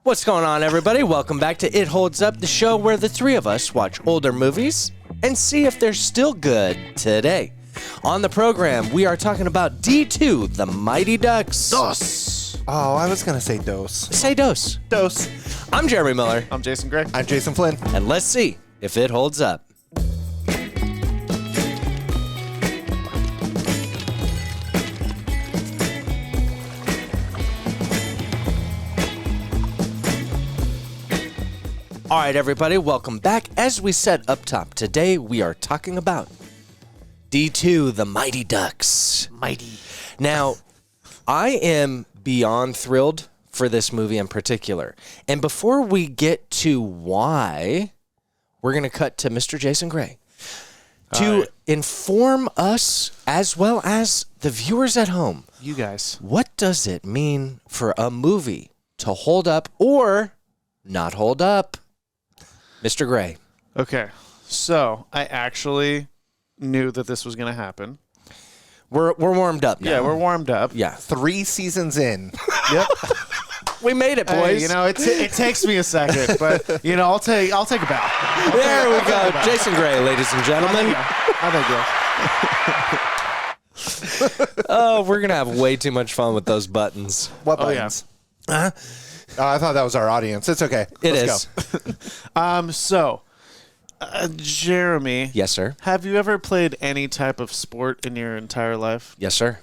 What's going on, everybody? Welcome back to It Holds Up, the show where the three of us watch older movies and see if they're still good today. On the program, we are talking about D2, The Mighty Ducks. Dos. Oh, I was going to say dos. Say dos. Dos. I'm Jeremy Miller. I'm Jason Gray. I'm Jason Flynn. And let's see if it holds up. All right, everybody, welcome back. As we said up top, today we are talking about D2, The Mighty Ducks. Mighty. Now, I am beyond thrilled for this movie in particular. And before we get to why, we're going to cut to Mr. Jason Gray to inform us, as well as the viewers at home, You guys. what does it mean for a movie to hold up or not hold up? Mr. Gray. Okay. So I actually knew that this was going to happen. We're warmed up now. Yeah, we're warmed up. Yeah. 3 seasons in. Yep. We made it, boys. Hey, it takes me a second, but I'll take a bow. There we go. Jason Gray, ladies and gentlemen. Oh, we're going to have way too much fun with those buttons. What Oh, yeah. buttons? I thought that was our audience. It's okay. Let's go. So, Jeremy. Yes, sir. Have you ever played any type of sport in your entire life? Yes, sir.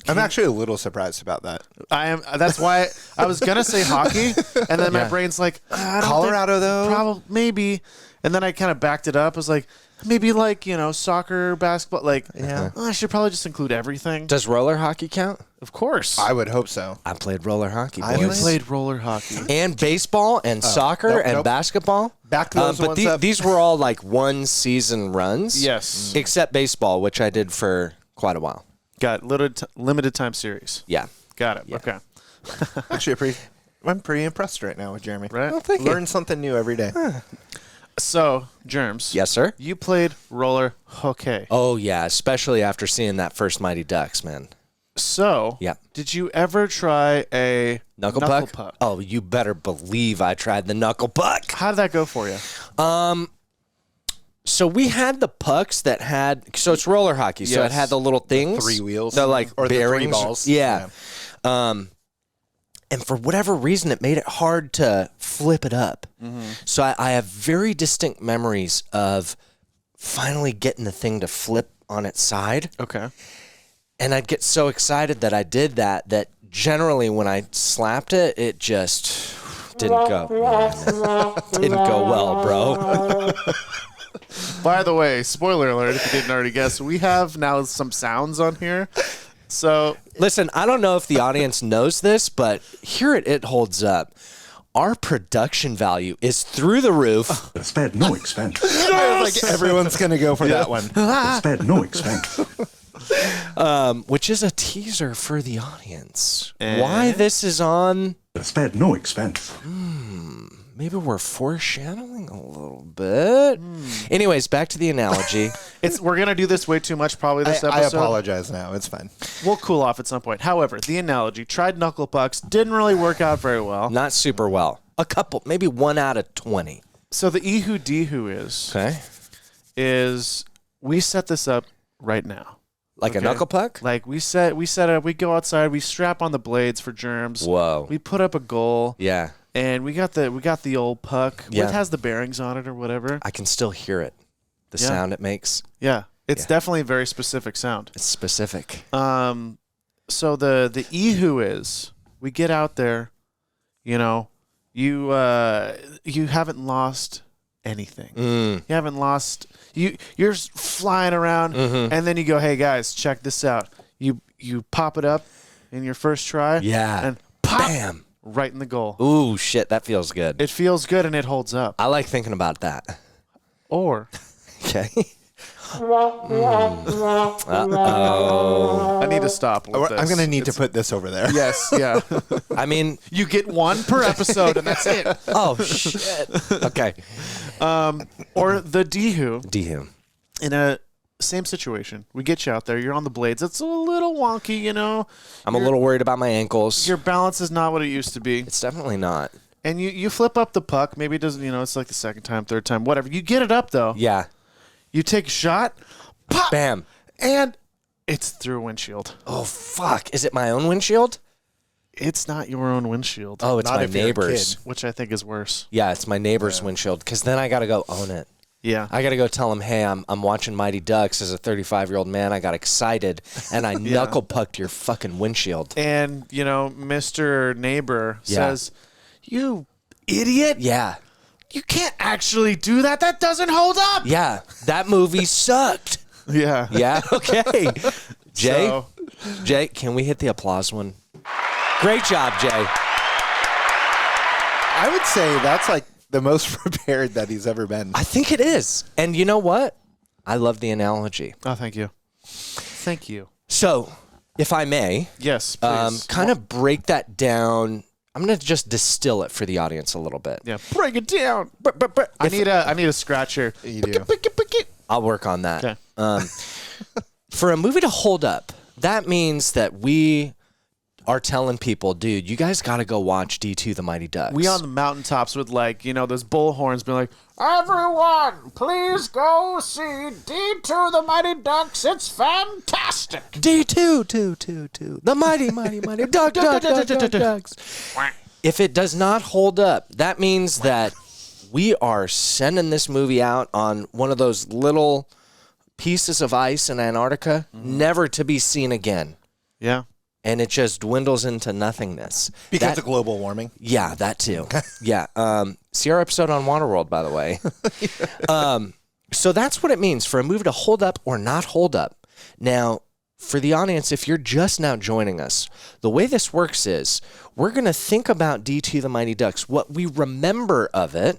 I'm actually a little surprised about that. I am. That's why I was gonna say hockey, and then my brain's like, I don't Colorado, think, though? probably maybe. And then I kind of backed it up. I was like, maybe like soccer, basketball. Like, Yeah. I should probably just include everything. Does roller hockey count? Of course. I would hope so. I played roller hockey, I boys. You played- played roller hockey. And baseball and soccer nope, and nope. basketball. Back those But ones up. these were all like one season runs. Yes. Except baseball, which I did for quite a while. Got limited time series. Yeah. Got it. Yeah. Okay. Actually, I'm pretty impressed right now with Jeremy. Right. Well, thank you. Learn something new every day. So, Germs. Yes, sir. You played roller hockey. Oh, yeah. Especially after seeing that first Mighty Ducks, man. So, Yeah. did you ever try a Knuckle puck? Oh, you better believe I tried the knuckle puck. How did that go for you? So we had the pucks that had, so it's roller hockey. So it Yes. had the little things. 3 wheels. The like Or the 3 bearings. balls. Yeah. And for whatever reason, it made it hard to flip it up. So I have very distinct memories of finally getting the thing to flip on its side. Okay. And I'd get so excited that I did that generally when I slapped it, it just didn't go. Didn't go well, bro. By the way, spoiler alert, if you didn't already guess, we have now some sounds on here. So, Listen, I don't know if the audience knows this, but here at It Holds Up, our production value is through the roof. Spared no expense. I was like, everyone's going to go for that one. Spared no expense. Which is a teaser for the audience. Why this is on, Spared no expense. maybe we're foreshadowing a little bit. Anyways, back to the analogy. we're going to do this way too much probably this I episode. apologize now. It's fine. We'll cool off at some point. However, the analogy, tried knuckle pucks, didn't really work out very well. Not super well. A couple, maybe 1 out of 20. So the Ehu Dehu is we set this up right now. Like a Okay. knuckle puck? Like we set up, we go outside, we strap on the blades for germs. Whoa. We put up a goal. Yeah. And we got the old puck. Yeah. It has the bearings on it or whatever. I can still hear it. The Yeah. sound it makes. Yeah. It's Yeah. definitely a very specific sound. It's specific. So the Ehu is we get out there, you haven't lost anything. You haven't lost you're flying around and then you go, "Hey guys, check this out." You pop it up in your first try. Yeah. And pop Bam. right in the goal. Ooh, shit, that feels good. It feels good and it holds up. I like thinking about that. Or Okay. I need to stop with this. I'm going to need to put this over there. Yes, yeah. I mean, You get one per episode and that's it. oh, shit. Okay. Or the Dehu Dehu. in a same situation. We get you out there. You're on the blades. It's a little wonky, I'm a little worried about my ankles. Your balance is not what it used to be. It's definitely not. and you flip up the puck. Maybe it doesn't, it's like the second time, third time, whatever. You get it up, though. Yeah. You take a shot, pop, Bam. and it's through a windshield. Oh, fuck. Is it my own windshield? It's not your own windshield. Oh, it's Not my if you're a neighbor's. kid. Which I think is worse. Yeah, it's my neighbor's windshield, because then I got to go own it. Yeah. I got to go tell him, hey, I'm watching Mighty Ducks as a 35-year-old man. I got excited, and I knuckle pucked your fucking windshield. And, Mr. Neighbor Yeah. says, you idiot. Yeah. You can't actually do that. That doesn't hold up. Yeah. That movie sucked. Yeah. Yeah. Okay. Jay, So- Jay, can we hit the applause one? Great job, Jay. I would say that's like the most prepared that he's ever been. I think it is. And you know what? I love the analogy. Oh, thank you. Thank you. So, if I may, Yes, please. kind of break that down. I'm going to just distill it for the audience a little bit. Yeah, break it down. I need a scratcher. You do. I'll work on that. Okay. For a movie to hold up, that means that we are telling people, dude, you guys got to go watch D2 The Mighty Ducks. We on the mountaintops with those bull horns being like, everyone, please go see D2 The Mighty Ducks. It's fantastic. D2, the mighty, mighty, mighty ducks. If it does not hold up, that means that we are sending this movie out on one of those little pieces of ice in Antarctica, never to be seen again. Yeah. And it just dwindles into nothingness. Because of global warming. Yeah, that too. Yeah. See our episode on Waterworld, by the way. So that's what it means for a movie to hold up or not hold up. Now, for the audience, if you're just now joining us, the way this works is we're going to think about D2 The Mighty Ducks, what we remember of it,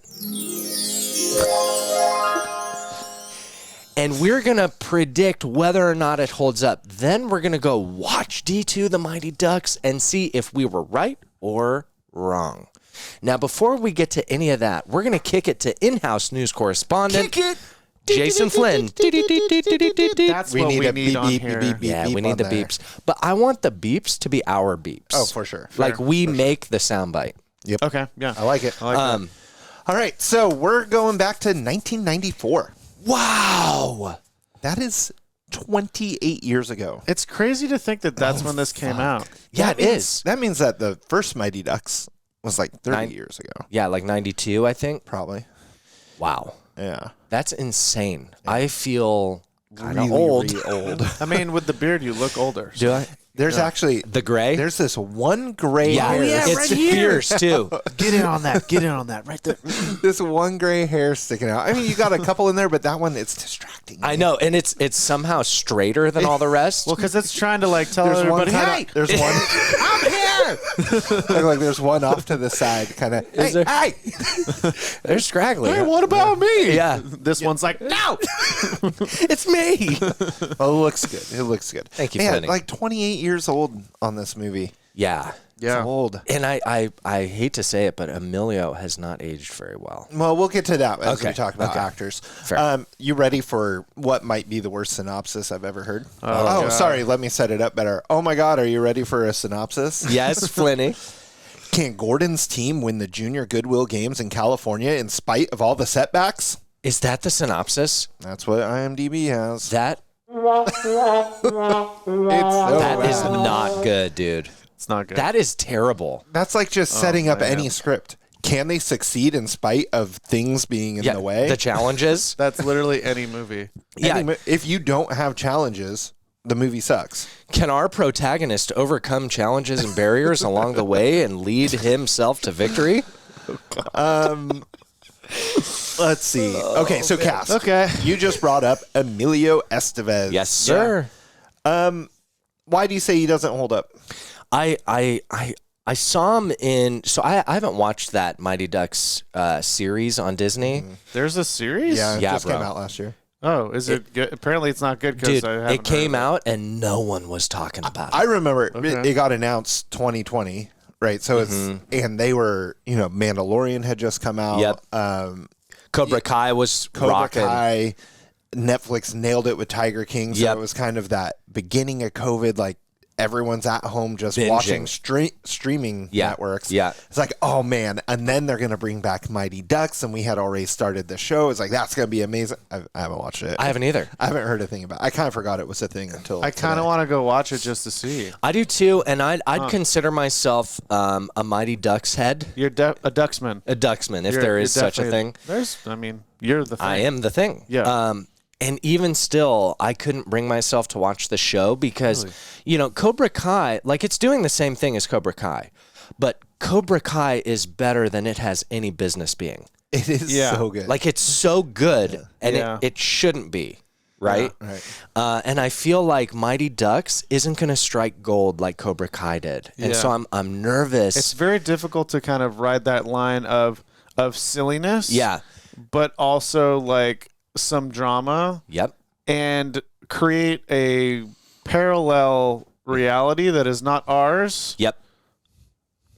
and we're going to predict whether or not it holds up. Then we're going to go watch D2 The Mighty Ducks and see if we were right or wrong. Now, before we get to any of that, we're going to kick it to in-house news correspondent Jason Flynn. That's We what need we a need beep, on beep, here. beep, beep. Yeah, we on need the there. beeps. But I want the beeps to be our beeps. Oh, for sure. Like we make the soundbite. Yep. Okay, yeah. I like it. I like that. All right, so we're going back to 1994. Wow. That is 28 years ago. It's crazy to think that that's when this came out. Yeah, That it means- is. That means that the first Mighty Ducks was like 30 Nine- years ago, Yeah, like 92, I think. probably. Wow. Yeah. That's insane. I feel kind of Really, old. really old. I mean, with the beard, you look older. Do I? There's actually The gray? there's this one gray Yeah, hair. it's fierce too. Get in on that. Get in on that right there. This one gray hair sticking out. I mean, you got a couple in there, but that one, it's distracting. I know, and it's somehow straighter than all the rest. Well, because it's trying to tell There's one everybody, kinda, hey, there's one. I'm here. like there's one off to the side, kind of. Hey, there- hey, They're scraggly. hey, what about me? Yeah, this one's like, no. it's me. Well, it looks good. It looks good. Thank you, Man, Flinny. like 28 years old on this movie. Yeah. It's old. And I hate to say it, but Emilio has not aged very well. Well, we'll get to that as Okay, we talk about okay. actors. Fair. You ready for what might be the worst synopsis I've ever heard? Oh, God. Sorry. Let me set it up better. Oh, my God. Are you ready for a synopsis? Yes, Flinny. Can Gordon's team win the Junior Goodwill Games in California in spite of all the setbacks? Is that the synopsis? That's what IMDb has. That It's so that is bad. not good, dude. It's not good. That is terrible. That's like just setting up man. any script. Can they succeed in spite of things being in Yeah, the way? the challenges. That's literally any movie. Yeah. If you don't have challenges, the movie sucks. Can our protagonist overcome challenges and barriers along the way and lead himself to victory? Let's see. Okay, so cast. Okay. You just brought up Emilio Estevez. Yes, sir. Why do you say he doesn't hold up? I saw him in. So I haven't watched that Mighty Ducks series on Disney. There's a series? Yeah, it Yeah, just bro. came out last year. Oh, is it good? Apparently it's not good because Dude, I haven't it came heard of out and no one was talking about I it. remember Okay. it got announced 2020, right? So it's and they were, Mandalorian had just come out. Yep. Cobra Kai was Cobra rocking. Kai. Netflix nailed it with Tiger King. So Yep. it was kind of that beginning of COVID, like everyone's at home just Binging. watching streaming networks. Yeah. It's like, oh man. And then they're going to bring back Mighty Ducks. And we had already started the show. It's like, that's going to be amazing. I haven't watched it. I haven't either. I haven't heard a thing about it. I kind of forgot it was a thing until I kind of want to go watch it just to see. I do too, and I'd consider myself a Mighty Ducks head. You're a Ducksman. A Ducksman, if You're- there you're is such a definitely- thing. You're the thing. I am the thing. Yeah. And even still, I couldn't bring myself to watch the show because, Cobra Kai, like it's doing the same thing as Cobra Kai, but Cobra Kai is better than it has any business being. It is so good. Like it's so good, and Yeah. it shouldn't be, right? Yeah, right. And I feel like Mighty Ducks isn't going to strike gold like Cobra Kai did, and so I'm nervous. It's very difficult to kind of ride that line of silliness. Yeah. But also like some drama Yep. and create a parallel reality that is not ours Yep.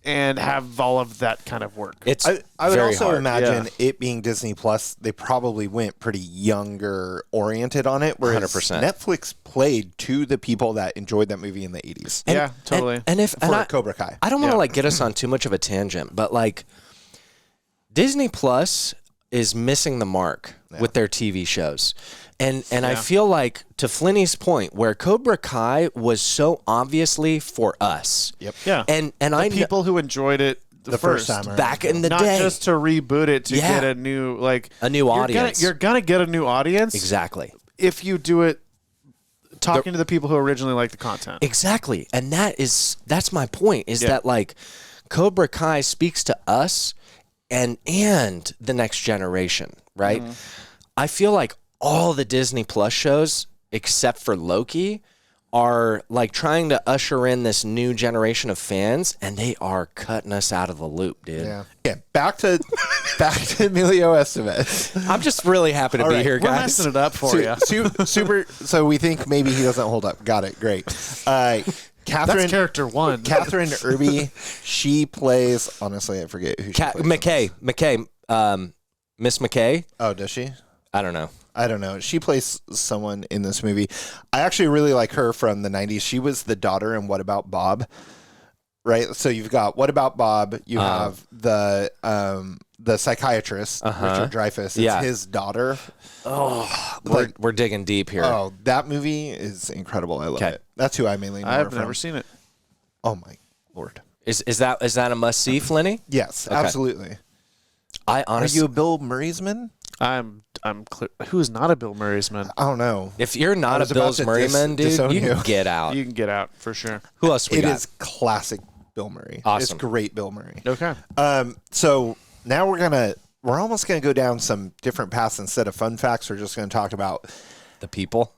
and have all of that kind of work. It's I would very also hard. imagine it being Disney Plus, they probably went pretty younger oriented on it, whereas 100%. Netflix played to the people that enjoyed that movie in the 80s. yeah, totally. And if For and I, Cobra Kai. I don't want to Yeah. like get us on too much of a tangent, but like Disney Plus is missing the mark with their TV shows. And I feel like, to Flinny's point, where Cobra Kai was so obviously for us. Yep. yeah. And the I people who enjoyed it The first time around. back in the not day. just to reboot it to Yeah. get a new audience. You're gonna get a new audience Exactly. if you do it talking to the people who originally liked the content. Exactly. And that's my point, is Yeah. that like Cobra Kai speaks to us and the next generation, right? Mm-hmm. I feel like all the Disney Plus shows, except for Loki, are like trying to usher in this new generation of fans, and they are cutting us out of the loop, dude. Yeah. Back to Emilio Estevez. I'm just really happy to be right. here, We're guys. messing it up for you. Super. So we think maybe he doesn't hold up. Got it. Great. Catherine. That's character one. Catherine Irby. She plays. Honestly, I forget who she plays. McKay, Miss McKay. Oh, does she? I don't know. I don't know. She plays someone in this movie. I actually really like her from the 90s. She was the daughter in What About Bob? Right? So you've got What About Bob? You have the psychiatrist, Richard Dreyfuss. It's his daughter. We're digging deep here. Oh, that movie is incredible. I love it. That's who I mainly know her I've from. never seen it. Oh, my Lord. Is that a must see, Flinny? Yes, absolutely. I Are honestly, you a Bill Murray's man? I'm clear. Who is not a Bill Murray's man? I don't know. if you're not was a about Bill's to Murray man, dude, disown you can you. get out. You can get out for sure. Who else we It got? is classic Bill Murray. Awesome. It's great Bill Murray. Okay. So now we're almost gonna go down some different paths. Instead of fun facts, we're just gonna talk about The people.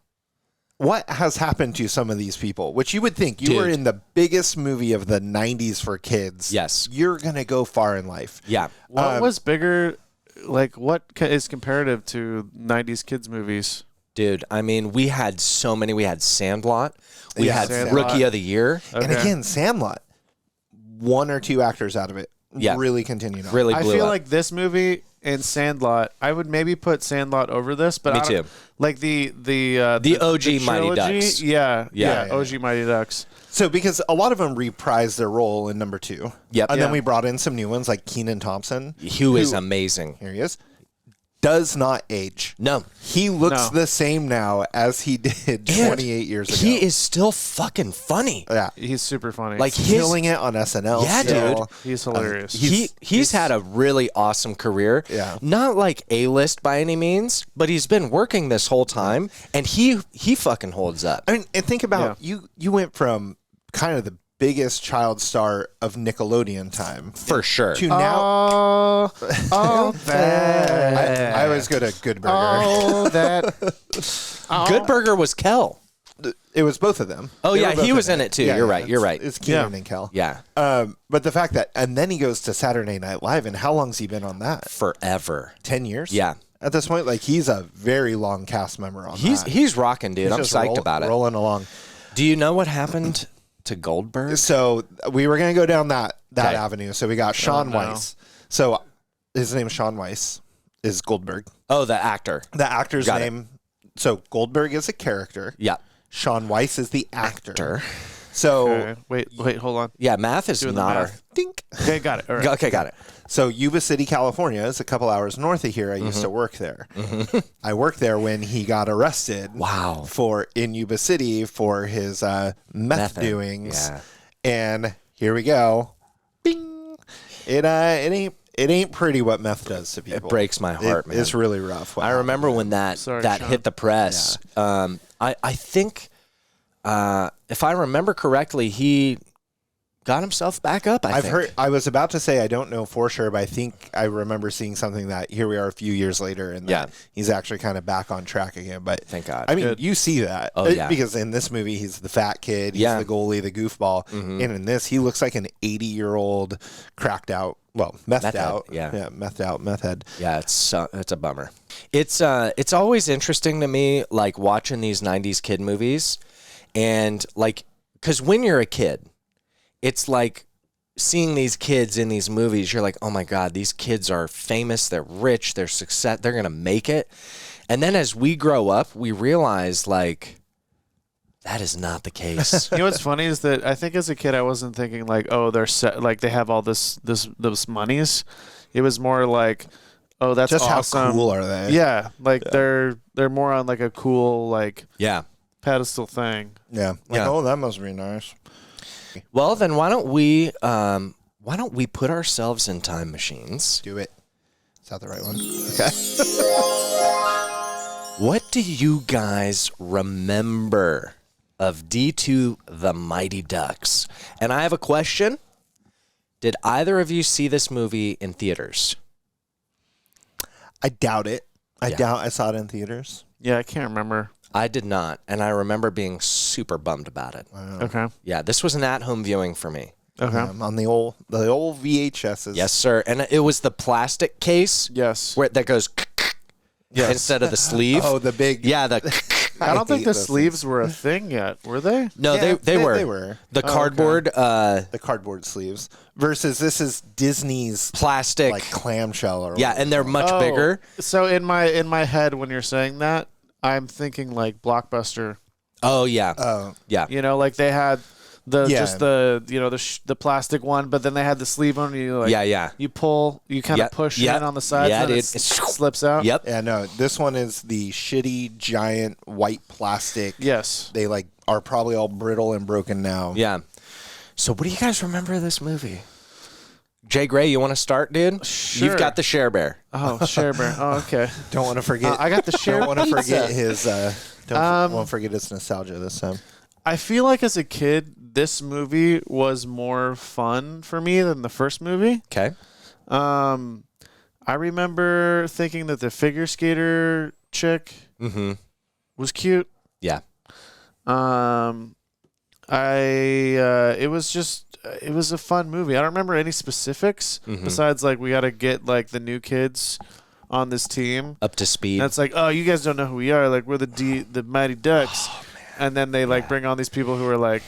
what has happened to some of ththese people, which you would think you Dude. were in the biggest movie of the 90s for kids. Yes. You're gonna go far in life. Yeah. What was bigger? Like, what is comparative to 90s kids movies? Dude, I mean, we had so many. We had Sandlot. We Yeah, had Sandlot. Rookie of the Year. And Okay. again, Sandlot, one or two actors out of it Yeah. really continued on. Really I blew feel up. like this movie and Sandlot, I would maybe put Sandlot over this, but Me I don't- too. Like the OG Mighty trilogy, Ducks. Yeah, Yeah. OG Mighty Ducks. So because a lot of them reprised their role in number 2. Yep. And Yeah. then we brought in some new ones like Kenan Thompson. Who is amazing. Here he is. Does not age. No. He looks No. the same now as he did 28 years ago. He is still fucking funny. Yeah. He's super funny. Like his, Killing it on SNL. Yeah, still. dude. he's hilarious. he's had a really awesome career. Yeah. Not like A-list by any means, but he's been working this whole time, and he fucking holds up. I mean, and think about you went from kind of the biggest child star of Nickelodeon time For sure. to now. that. I always go to Good Burger. Oh, that. Good Burger was Kel. It was both of them. Oh, They yeah, were both he was in it too. You're right, you're right. It's Keenan and Kel. Yeah. But the fact that, and then he goes to Saturday Night Live, and how long's he been on that? Forever. 10 years? Yeah. At this point, like he's a very long cast member on that. He's rocking, dude. I'm just psyched about it. Rolling along. Do you know what happened to Goldberg? So we were going to go down that Okay. avenue. So we got Sean no. Weiss. So his name's Sean Weiss is Goldberg. Oh, the actor. The actor's Got it. name. So Goldberg is a character. Yeah. Sean Weiss is the actor. So Okay. Wait, hold on. Yeah, math is Doing the not our. math. dink. Okay, got it. All right. Okay, got it. So Yuba City, California is a couple hours north of here. I used to work there. I worked there when he got arrested. Wow. In Yuba City for his meth Method. doings. Yeah. And here we go. Bing. It ain't pretty what meth does to people. It breaks my heart, man. It's really rough. I remember when that Sorry, that Sean. hit the press. I think if I remember correctly, he got himself back up. I've heard. I was about to say I don't know for sure, but I think I remember seeing something that here we are a few years later, and that he's actually kind of back on track again. But Thank God. I mean, you see that. Oh, yeah. Because in this movie he's the fat kid, he's the goalie, the goofball, and in this he looks like an 80-year-old cracked out, methed out, methed out meth head. Yeah, it's a bummer. It's always interesting to me, like watching these '90s kid movies, and like, because when you're a kid, it's like seeing these kids in these movies. You're like, oh my God, these kids are famous, they're rich, they're success, they're gonna make it. And then as we grow up, we realize like that is not the case. You know what's funny is that I think as a kid I wasn't thinking like, oh, they're set, like they have all those monies. It was more like, oh, that's Just awesome. how cool are they? Yeah, like they're more on like a cool like Yeah. pedestal thing. Yeah. Yeah. Oh, that must be nice. Well, then why don't we put ourselves in time machines? Do it. Is that the right one? Okay. What do you guys remember of D2 The Mighty Ducks? And I have a question. Did either of you see this movie in theaters? I doubt it. I Yeah. doubt I saw it in theaters. Yeah, I can't remember. I did not, and I remember being super bummed about it. Okay. Yeah, this was an at-home viewing for me. Okay. On the old VHSs. Yes, sir. And it was the plastic case Yes. where that goes instead of the sleeve. Oh, the big. Yeah, the I don't think hate the those sleeves were a thing yet, were they? no, Yeah, they were. They were. The cardboard The cardboard sleeves versus this is Disney's plastic. like clamshell or Yeah, and they're much Oh, bigger. So in my head when you're saying that, I'm thinking like Blockbuster. Oh yeah. Yeah. You know, like they had the Yeah. just the the plastic one, but then they had the sleeve on. You like, Yeah. You pull, you kind of Yep, push yep. in on the sides, Yeah, and dude. it slips out. Yep. Yeah, no. This one is the shitty giant white plastic. Yes. They like are probably all brittle and broken now. Yeah. So what do you guys remember of this movie? Jay Gray, you want to start, dude? Sure. You've got the Share Bear. Oh, Share Bear. Oh, okay. Don't want to forget. I got the Share Don't want to pizza. forget his. Don't want to forget his nostalgia this time. I feel like as a kid, this movie was more fun for me than the first movie. Okay. I remember thinking that the figure skater chick was cute. Yeah. It was a fun movie. I don't remember any specifics besides like we got to get like the new kids on this team. Up to speed. And it's like, oh, you guys don't know who we are. Like we're the Mighty Ducks. And then they like bring on these people who are like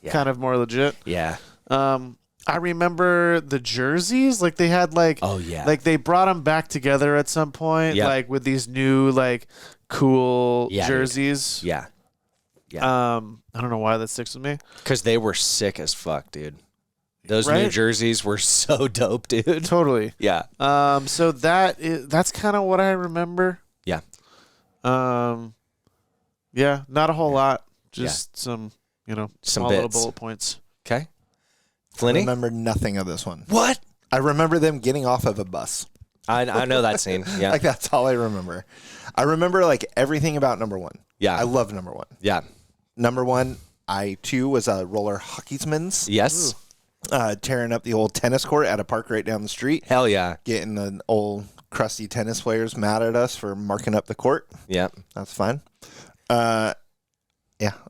kind of more legit. Yeah. I remember the jerseys. Like they had like, Oh, yeah. like they brought them back together at some point, Yep. like with these new like cool Yeah, dude. jerseys. Yeah. I don't know why that sticks with me. Because they were sick as fuck, dude. Those New Right? jerseys were so dope, dude. Totally. Yeah. So that's kind of what I remember. Yeah. Yeah, not a whole lot. Just some, Some small little bits. bullet points. Okay. I Flinny? remember nothing of this one. What? I remember them getting off of a bus. I know that scene. Yeah. Like that's all I remember. I remember like everything about number one. Yeah. I love number one. Yeah. Number one, I too was a roller hockey'sman's. Yes. Tearing up the old tennis court at a park right down the street. Hell yeah. Getting the old crusty tennis players mad at us for marking up the court. Yeah. That's fine. Yeah,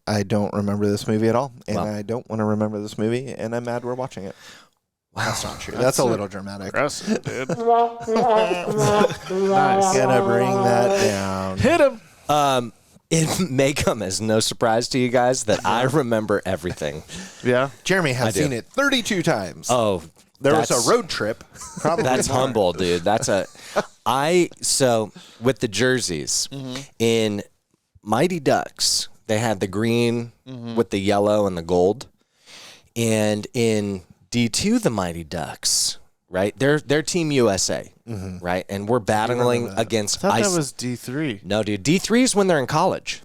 I don't remember this movie at all, and Well. I don't want to remember this movie, and I'm mad we're watching it. Wow. That's not true. That's a little dramatic. Aggressive, dude. Nice. Gonna bring that down. Hit him. It may come as no surprise to you guys that I remember everything. Yeah. Jeremy has do. seen it 32 times. Oh, there was that's- a road trip. Probably That's more. humble, dude. So with the jerseys in Mighty Ducks, They had the green with the yellow and the gold. And in D2, the Mighty Ducks, right? They're Team USA, right? And we're battling against I thought that was D3. No, dude. D3 is when they're in college.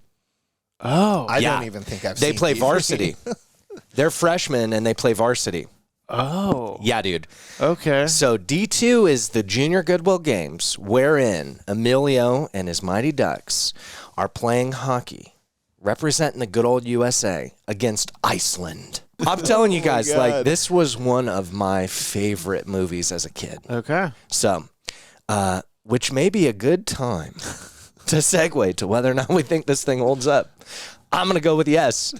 Oh. I Yeah. don't even think I've They seen play these. varsity. They're freshmen and they play varsity. Oh. Yeah, dude. Okay. So D2 is the Junior Goodwill Games, wherein Emilio and his Mighty Ducks are playing hockey, representing the good old USA against Iceland. I'm telling you guys, like, this was one of my favorite movies as a kid. Okay. So, which may be a good time to segue to whether or not we think this thing holds up. I'm going to go with yes.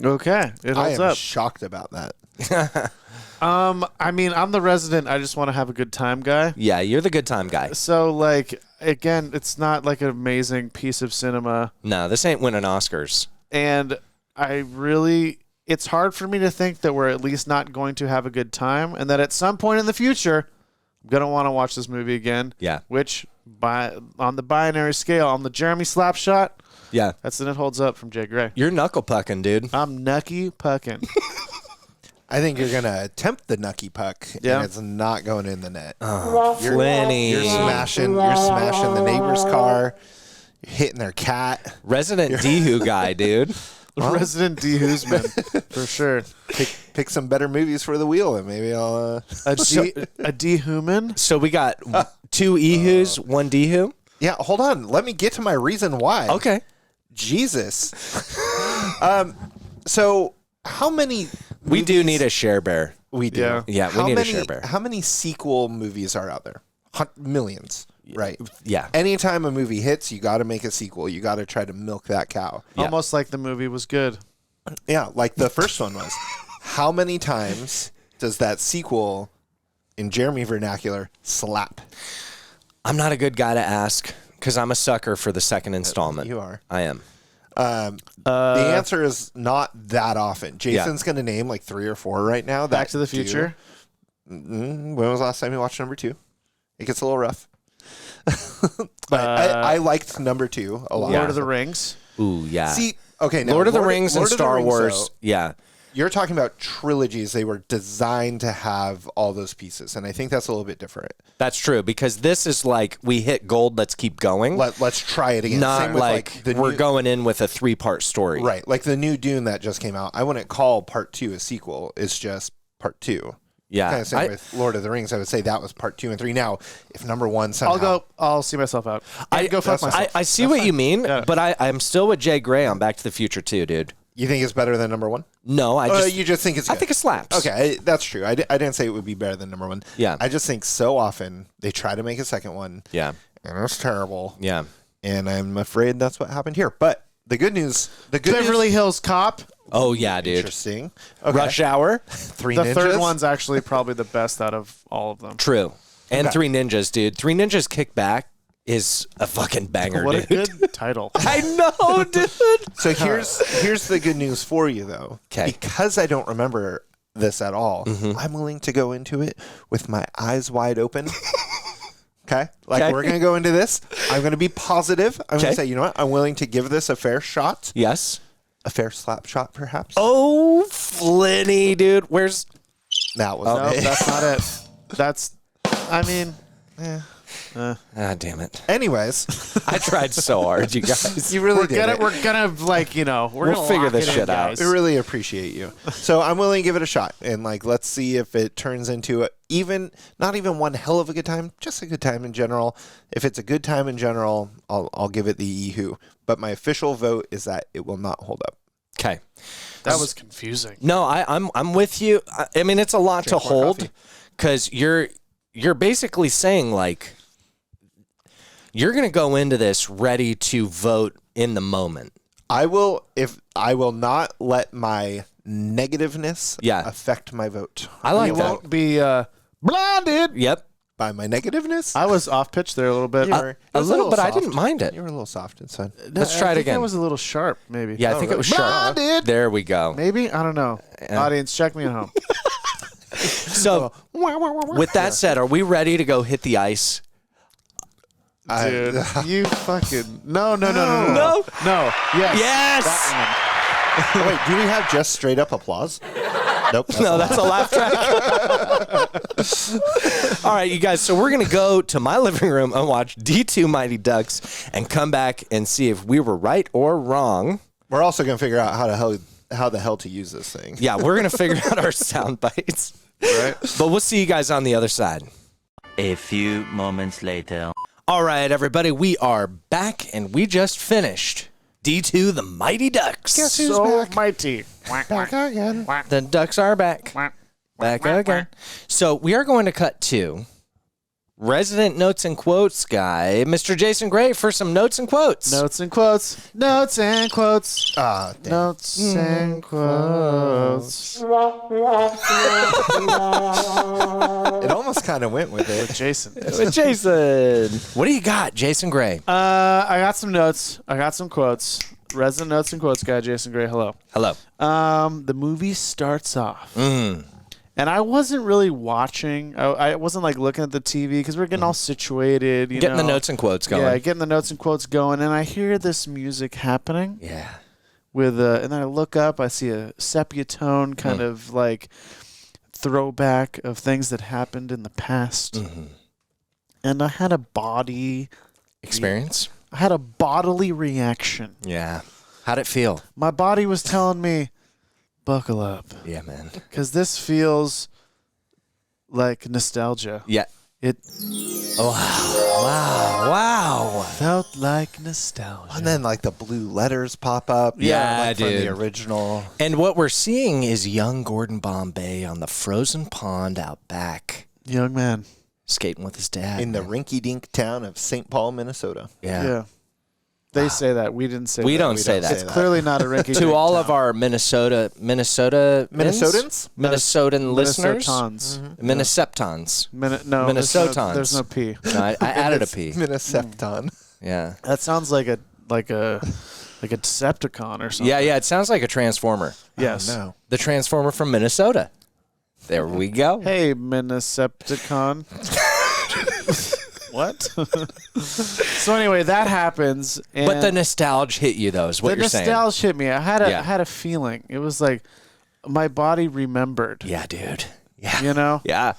Okay. It I holds am up. shocked about that. I mean, I'm the resident. I just want to have a good time guy. Yeah, you're the good time guy. So, like, again, it's not like an amazing piece of cinema. No, this ain't winning Oscars. And it's hard for me to think that we're at least not going to have a good time and that at some point in the future, I'm going to want to watch this movie again. Yeah. Which, on the binary scale, on the Jeremy Slapshot, Yeah. that's when it holds up from Jay Gray. You're knuckle pucking, dude. I'm nucky pucking. I think you're going to attempt the Nucky Puck, Yeah. and it's not going in the net. Flinny. You're smashing the neighbor's car. You're hitting their cat. Resident Dehu guy, dude. Resident D. Hoosman, for sure. Pick some better movies for the wheel, and maybe I'll... A D. Human? So we got 2 Ehus, 1 Dehu. Yeah, hold on. Let me get to my reason why. Okay. Jesus. So how many... We do need a share bear. We do. Yeah. Yeah, we need a share bear. How many sequel movies are out there? Millions, right? Yeah. Anytime a movie hits, you got to make a sequel. You got to try to milk that cow. Yeah. Almost like the movie was good. Yeah, like the first one was. How many times does that sequel, in Jeremy vernacular, slap? I'm not a good guy to ask because I'm a sucker for the second installment. You are. I am. The answer is not that often. Jason's going to name like 3 or 4 right now. Back to the Future. When was the last time you watched number 2? It gets a little rough. But I liked number 2 a lot. Lord of the Rings. Ooh, yeah. See, okay, now Lord of the Rings and Lord of the Star Rings, Wars. though, Yeah. you're talking about trilogies. They were designed to have all those pieces, and I think that's a little bit different. That's true because this is like we hit gold, let's keep going. Let's try it again. Not Same with, like the we're new, going in with a 3-part story. right, like the new Dune that just came out. I wouldn't call part 2 a sequel. It's just part 2. Yeah. Kind of same with Lord of the Rings. I would say that was part 2 and 3. Now, if number 1 somehow... I'll see myself out. I go fuck myself. I see what you mean, Yeah. but I'm still with Jay Gray on Back to the Future too, dude. You think it's better than number 1? No, You just think it's good. I think it slaps. Okay, that's true. I didn't say it would be better than number 1. Yeah. I just think so often they try to make a second one, Yeah. and it's terrible. Yeah. And I'm afraid that's what happened here. But the good news... Beverly Hills Cop. Oh yeah, dude. Interesting. Okay. Rush Hour. 3 The Ninjas. third one's actually probably the best out of all of them. True. And Okay. 3 Ninjas, dude. 3 Ninjas Kick Back is a fucking banger, What a dude. good title. I know, dude. So here's the good news for you, though. 'Kay. Because I don't remember this at all, I'm willing to go into it with my eyes wide open. Okay? Like, Okay. we're going to go into this. I'm going to be positive. I'm going Okay. to say, you know what? I'm willing to give this a fair shot. Yes. A fair slap shot, perhaps. Oh, Flinny, dude. Where's... That was No, it. that's not it. That's, I mean, Ah, damn it. Anyways, I tried so hard, you guys. you really we're did it. gonna like, we're We'll gonna figure lock this it in, shit out. guys. I really appreciate you. So I'm willing to give it a shot, and like, let's see if it turns into not even one hell of a good time, just a good time in general. If it's a good time in general, I'll give it the Ehu. But my official vote is that it will not hold up. Okay. That was confusing. No, I'm with you. I mean, it's a lot to hold because you're basically saying like you're going to go into this ready to vote in the moment. I will not let my negativeness affect my vote. I like You that. won't be blinded. Yep. By my negativeness? I was off pitch there a little bit. It A was little, but I soft. didn't mind it. You were a little soft inside. Let's try it I think again. I was a little sharp, maybe. Yeah, I think it was sharp. Blinded. There we go. Maybe? I don't know. Audience, check me at home. So, with that said, are we ready to go hit the ice? Dude, you fucking no. No. Yes. Yes. That Oh, wait, do we have just straight up applause? Nope. No, that's a laugh track. All right, you guys. So we're gonna go to my living room and watch D2 Mighty Ducks, and come back and see if we were right or wrong. We're also gonna figure out how the hell to use this thing. Yeah, we're gonna figure out our sound bites. Right. But we'll see you guys on the other side. A few moments later. All right, everybody, we are back, and we just finished D2 the Mighty Ducks. Guess who's So back? mighty. Back again. The Ducks are back. Back again. So we are going to cut to resident notes and quotes guy, Mr. Jason Gray, for some notes and quotes. Notes and quotes. Notes and quotes. Ah, damn. Notes and quotes. It almost kind of went with it. Jason. With Jason. What do you got, Jason Gray? I got some notes. I got some quotes. Resident notes and quotes guy, Jason Gray. Hello. Hello. The movie starts off. And I wasn't really watching. I wasn't like looking at the TV because we're getting all situated. Getting the notes and quotes going. Yeah, getting the notes and quotes going. And I hear this music happening. Yeah. And then I look up, I see a sepia tone kind of like throwback of things that happened in the past. And I had a bodily reaction. Yeah. How'd it feel? My body was telling me, buckle up. Yeah, man. Because this feels like nostalgia. Yeah. It Wow. felt like nostalgia. And then like the blue letters pop up. Yeah, like from dude. the original. And what we're seeing is young Gordon Bombay on the frozen pond out back, Young man. skating with his dad. In the rinky-dink town of St. Paul, Minnesota. Yeah. They say that. We didn't say We that. don't say that. It's clearly not a rinky To all of our Minnesotans? Minnesotans? Minnesotan listeners? Minnesotans. Minneseptons. No, Minnesotans. There's no P. No, I added a P. Minnesepton. Yeah. That sounds like a Decepticon or something. Yeah, it sounds like a Transformer. Yes. Oh, no. The Transformer from Minnesota. There we go. Hey, Minnesepticon. What? So anyway, that happens. And But the nostalgia hit you, though, is what the you're saying. nostalgia hit me. I had Yeah. a feeling. It was like my body remembered. Yeah, dude. Yeah. You know? Yeah.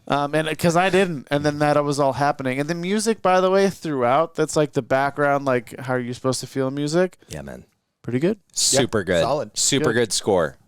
And because I didn't, and then that was all happening, and the music, by the way, throughout. That's like the background, like how are you supposed to feel music? Yeah, man. Pretty good. Super good. solid. Super good score.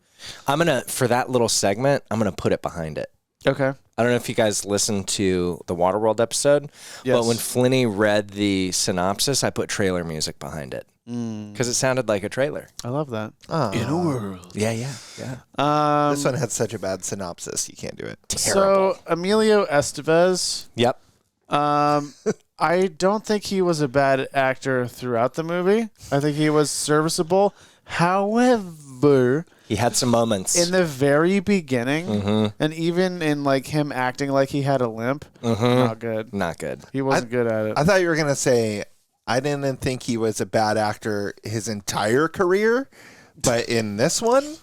For that little segment, I'm going to put it behind it. Okay. I don't know if you guys listened to the Waterworld episode, Yes. but when Flinny read the synopsis, I put trailer music behind it because it sounded like a trailer. I love that. Oh. In a world. Yeah. This one had such a bad synopsis. You can't do it. So Emilio Estevez, Yep. I don't think he was a bad actor throughout the movie. I think he was serviceable. However, He had some moments. in the very beginning, and even in like him acting like he had a limp, not good. Not good. He wasn't good at it. I thought you were going to say, I didn't think he was a bad actor his entire career, but in this one,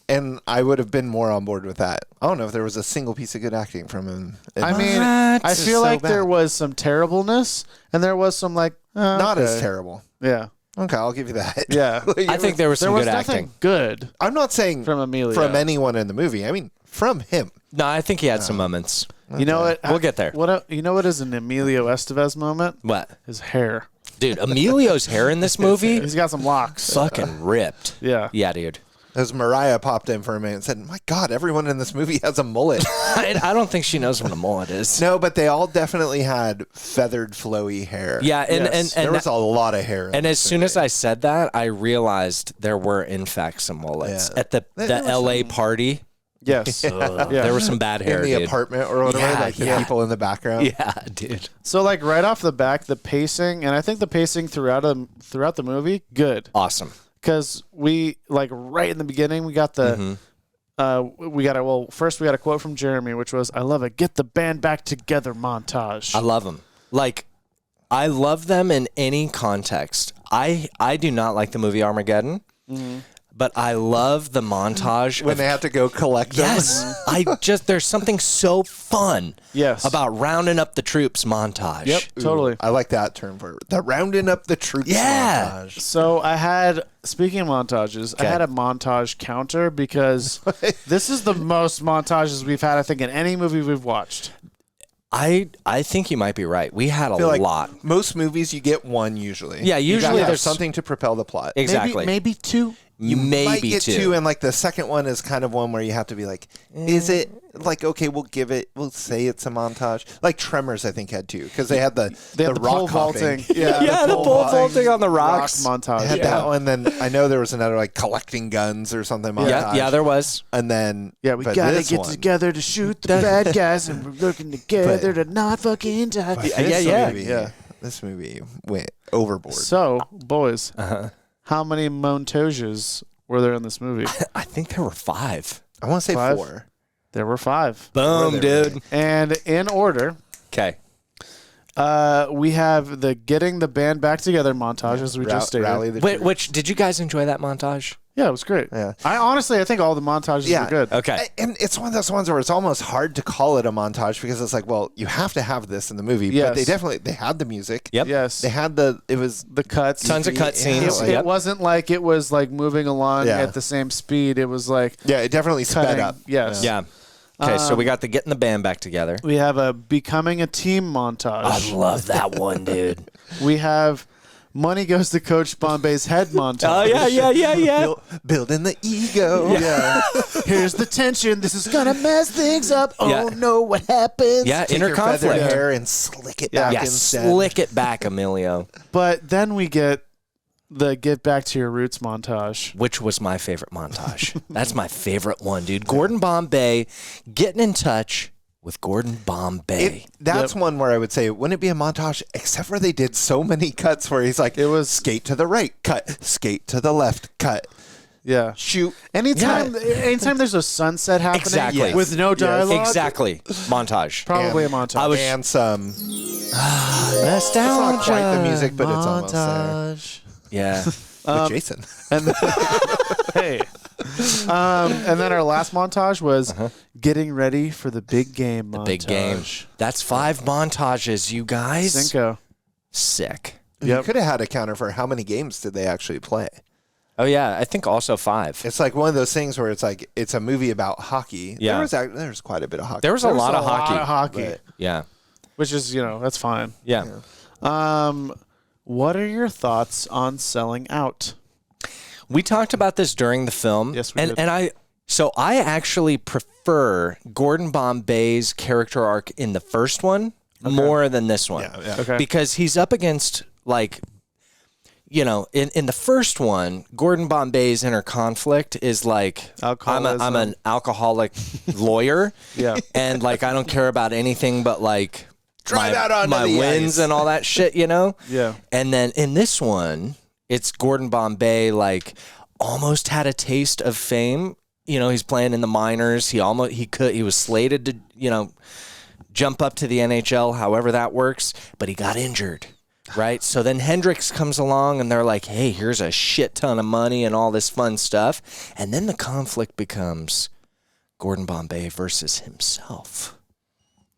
and I would have been more on board with that. I don't know if there was a single piece of good acting from him. I mean, What? I This is feel so like there bad. was some terribleness, and there was some like Not as okay. terrible. Yeah, Okay, I'll give you that. yeah. I think there was There some was good nothing acting. good I'm not saying from Emilio. from anyone in the movie. I mean, from him. No, I think he had some moments. You know what? We'll get there. You know what is an Emilio Estevez moment? What? His hair. Dude, Emilio's hair in this movie, He's got some locks. fucking ripped. Yeah. Yeah, dude. As Mariah popped in for a minute and said, my God, everyone in this movie has a mullet. I don't think she knows what a mullet is. No, but they all definitely had feathered, flowy hair. Yeah, and Yes. There and was a lot of hair. in and as this soon movie. as I said that, I realized there were in fact some mullets Yeah. at the There was LA party. Yes. Yeah. There was some bad hair, in the dude. apartment or whatever, Yeah, like the yeah. people in the background. Yeah, dude. So like right off the back, the pacing, and I think the pacing throughout the movie, good. Awesome. Because we like right in the beginning, we got the first we got a quote from Jeremy, which was, "I love it. Get the band back together." Montage. I love them. Like, I love them in any context. I do not like the movie Armageddon, but I love the montage when of they have to go collect them. Yes. There's something so fun Yes. about rounding up the troops montage. Yep, totally. I like that term for it. The rounding up the troops Yeah. montage. So I had, speaking of montages, I had a montage counter because this is the most montages we've had, I think, in any movie we've watched. I think you might be right. We had a I feel like lot. most movies you get one usually. Yeah, You usually gotta have there's something to propel the plot. Exactly. Maybe two. You maybe might get two. two, and like the second one is kind of one where you have to be like, is it like okay? We'll say it's a montage. Like Tremors, I think had two because they had the They had the pole rock hopping. vaulting. Yeah, the pole vaulting on the Rock rocks. montage. They had that one. Then I know there was another like collecting guns or something montage. Yeah, there was. And then Yeah, we but gotta this get one- together to shoot the bad guys, and we're looking together to not fucking die. but Yeah, this yeah. movie, This movie went overboard. So, boys, how many montages were there in this movie? I think there were 5. I want to say 5? 4. There were 5. Boom, dude. And in order, Okay. we have the getting the band back together montage, as we just stated. Rally the Wait, troops. which did you guys enjoy that montage? Yeah, it was great. Yeah. I think all the montages Yeah. were good. Okay. And it's one of those ones where it's almost hard to call it a montage because it's like, well, you have to have this in the movie. Yes. But they had the music. Yep. Yes. They had it was The cuts. Tons of cut It, scenes. it wasn't like it was like moving along Yeah. at the same speed. It was like yeah, it definitely sped cutting. up. Yes. Yeah. Okay, so we got the getting the band back together. We have a becoming a team montage. I love that one, dude. We have money goes to Coach Bombay's head montage. Oh, yeah. Building the ego. Yeah. Here's the tension. This is gonna mess things up. Oh Yeah. no, what happens? Yeah, Take inner your feathered conflict. hair and slick it Yeah. back Yeah, instead. slick it back, Emilio. But then we get the get back to your roots montage. Which was my favorite montage. That's my favorite one, dude. Gordon Bombay getting in touch with Gordon Bombay. That's one where I would say, wouldn't it be a montage? Except for they did so many cuts where he's like, it was skate to the right, cut, skate to the left, cut, Yeah. shoot. Anytime there's a sunset happening Exactly. with no dialogue, Exactly. Montage. probably And a montage. I was- and some. Nostalgia. It's not quite the music, but it's almost there. Yeah. With Jason. And then, hey. And then our last montage was getting ready for the big game montage. Big game. That's 5 montages, you guys. Cinco. Sick. You could have had a counter for how many games did they actually play. Oh, yeah. I think also 5. It's like one of those things where it's like it's a movie about hockey. Yeah. There's quite a bit of hockey. There was a lot of hockey. But Yeah. Which is, that's fine. Yeah. What are your thoughts on selling out? We talked about this during the film. Yes, we did. And I actually prefer Gordon Bombay's character arc in the first one more than this one. Yeah. Okay. Because he's up against like in the first one, Gordon Bombay's inner conflict is like I'm an alcoholic lawyer. Yeah. And like I don't care about anything but like Drive out onto my the wins ice. and all that shit, Yeah. And then in this one, it's Gordon Bombay like almost had a taste of fame. He's playing in the minors. He was slated to, jump up to the NHL, however that works, but he got injured. Right. So then Hendricks comes along and they're like, hey, here's a shit ton of money and all this fun stuff. And then the conflict becomes Gordon Bombay versus himself.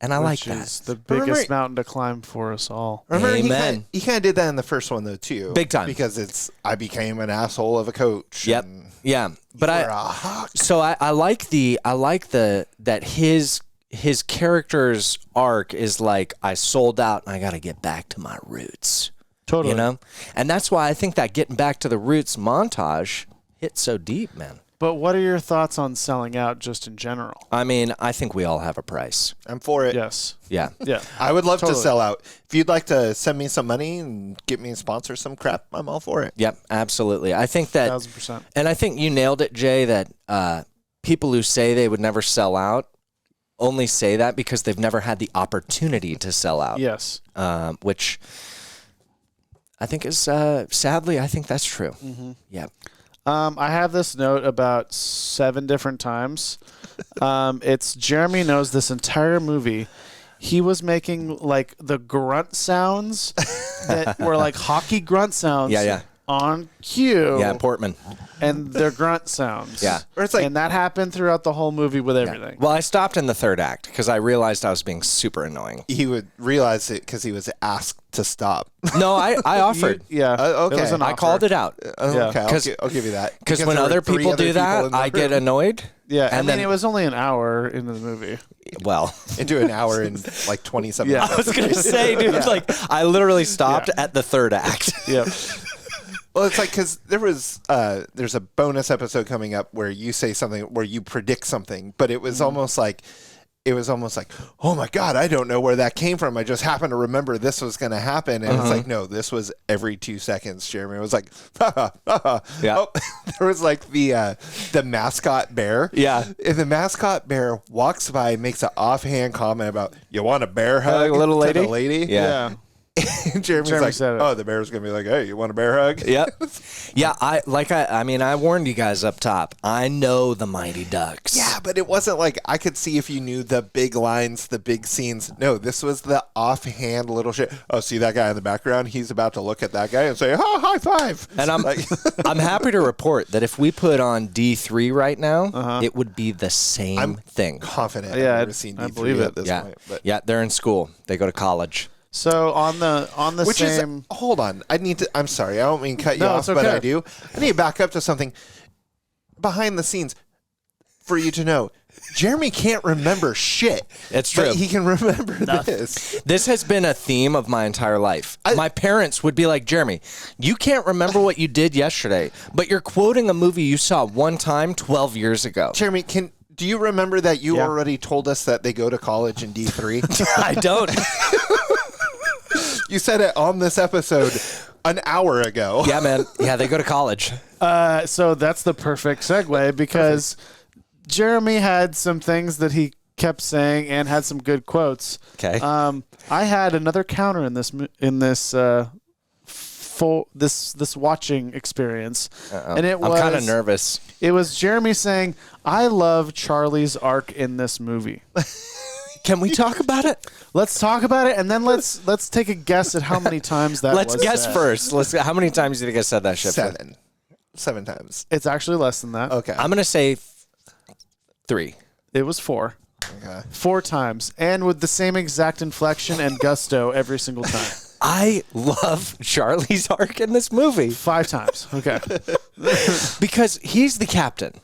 And I like Which that. is the biggest Remember- mountain to climb for us all. Remember, Amen. he kind of did that in the first one though too, Big time. because I became an asshole of a coach. Yep. and Yeah. But you were a hawk. So I like that his character's arc is like I sold out and I got to get back to my roots. Totally. And that's why I think that getting back to the roots montage hit so deep, man. But what are your thoughts on selling out just in general? I mean, I think we all have a price. I'm for it. Yes. Yeah. Yeah. I would love Totally. to sell out. If you'd like to send me some money and get me a sponsor some crap, I'm all for it. Yep, absolutely. I think that 1,000%. and I think you nailed it, Jay, that people who say they would never sell out only say that because they've never had the opportunity to sell out. Yes. Which I think is sadly, I think that's true. Mm-hmm. Yeah. I have this note about 7 different times. It's Jeremy knows this entire movie. He was making like the grunt sounds that were like hockey grunt sounds. Yeah, yeah. on cue. Yeah, Portman. And their grunt sounds. Yeah. Or it's like, And that happened throughout the whole movie with everything. Well, I stopped in the third act because I realized I was being super annoying. he would realize it because he was asked to stop. No, I offered. Yeah. Okay. It was an I offer. called it out. Okay, Because- I'll give you that. Because when there were other 3 people other do that, in the I get room. annoyed. Yeah. And I mean, then- it was only an hour into the movie. Well, into an hour and like 27 Yeah. I was going to say, dude, like, I literally stopped Yeah. at the third act. Yep. Well, it's like because there's a bonus episode coming up where you say something where you predict something, but it was almost like oh my god, I don't know where that came from. I just happened to remember this was going to happen, and it's like no, this was every 2 seconds. Jeremy it was like, Yeah. Oh, there was like the mascot bear, Yeah. and the mascot bear walks by, and makes an offhand comment about you want a bear hug, little to lady? the lady, Yeah. And Jeremy's Jeremy like, said it. oh, the bear's gonna be like, hey, you want a bear hug? Yep. Yeah, I mean, I warned you guys up top. I know the Mighty Ducks. Yeah, but it wasn't like I could see if you knew the big lines, the big scenes. No, this was the offhand little shit. Oh, see that guy in the background? He's about to look at that guy and say, "Oh, high five!" And I'm like, I'm happy to report that if we put on D3 right now, it would be the same thing. confident. Yeah, I've never seen I D3 believe at it. this Yeah. point. But Yeah, they're in school. They go to college. So on the which same. is hold on. I'm sorry. I don't mean to cut you No, off, it's but okay. I do. I need to back up to something behind the scenes for you to know. Jeremy can't remember shit. It's but true. he can remember this. This has been a theme of my entire life. My parents would be like, Jeremy, you can't remember what you did yesterday, but you're quoting a movie you saw one time 12 years ago. Jeremy, do you remember that you Yeah. already told us that they go to college in D3? I don't. You said it on this episode an hour ago. Yeah, man. Yeah, they go to college. So that's the perfect segue because Jeremy had some things that he kept saying and had some good quotes. Okay. I had another counter in this this watching experience, and it was I'm kind of nervous. It was Jeremy saying, "I love Charlie's arc in this movie." Can we talk about it? Let's talk about it, and then let's take a guess at how many times that Let's was guess said. first. How many times do you think I said that shit? 7 times. It's actually less than that. Okay. I'm going to say 3. It was 4. Okay. 4 times, and with the same exact inflection and gusto every single time. I love Charlie's arc in this movie 5 times. Okay. because he's the captain,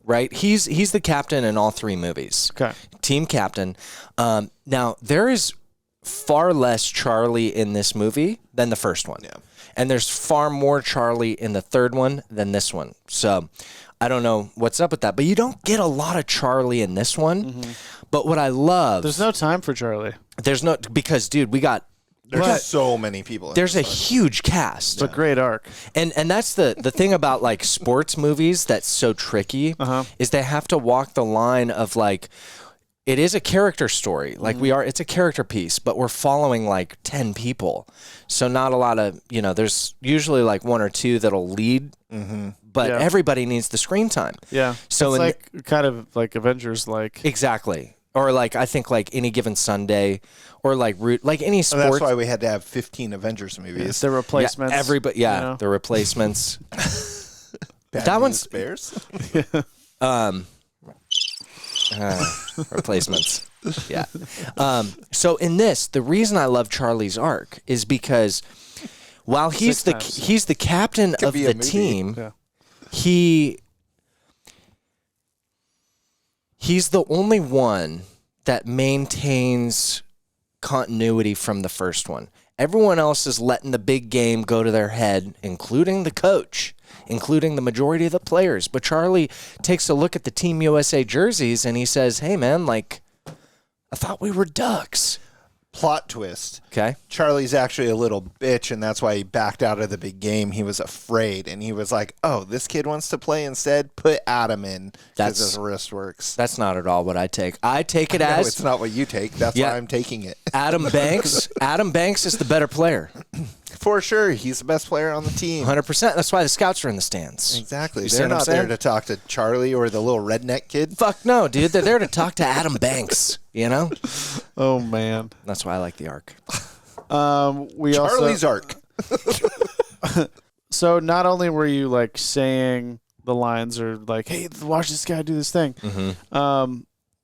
right? He's the captain in all 3 movies. Okay. Team captain. Now, there is far less Charlie in this movie than the first one. Yeah. And there's far more Charlie in the third one than this one. So I don't know what's up with that. But you don't get a lot of Charlie in this one. Mm-hmm. But what I love... There's no time for Charlie. Because, dude, There's so many people. there's a huge cast. It's a great arc. And that's the thing about like sports movies that's so tricky is they have to walk the line of like it is a character story. Like it's a character piece, but we're following like 10 people. So not a lot of, there's usually like 1 or 2 that'll lead, but Yeah. everybody needs the screen time. Yeah. So it's like kind of like Avengers like. Exactly. Or like I think like Any Given Sunday or like any And sports. that's why we had to have 15 Avengers movies. The replacements. Everybody, the replacements. Bad that News one's- Bears. Replacements. Yeah. So in this, the reason I love Charlie's arc is because while he's 6 times. he's the captain of be a the movie. team, Yeah. he's the only one that maintains continuity from the first one. Everyone else is letting the big game go to their head, including the coach, including the majority of the players. But Charlie takes a look at the Team USA jerseys and he says, "Hey man, like I thought we were Ducks." Plot twist. Okay. Charlie's actually a little bitch, and that's why he backed out of the big game. He was afraid, and he was like, "Oh, this kid wants to play instead. Put Adam in because his wrist works." That's not at all what I take. I take it No, as it's not what you take. That's Yeah. why I'm taking it. Adam Banks. Adam Banks is the better player. For sure, he's the best player on the team. 100%. That's why the scouts are in the stands. Exactly. You see They're what I'm not there saying? to talk to Charlie or the little redneck kid. Fuck no, dude. They're there to talk to Adam Banks, Oh man. That's why I like the arc. We Charlie's also arc. So not only were you like saying the lines or like, hey, watch this guy do this thing,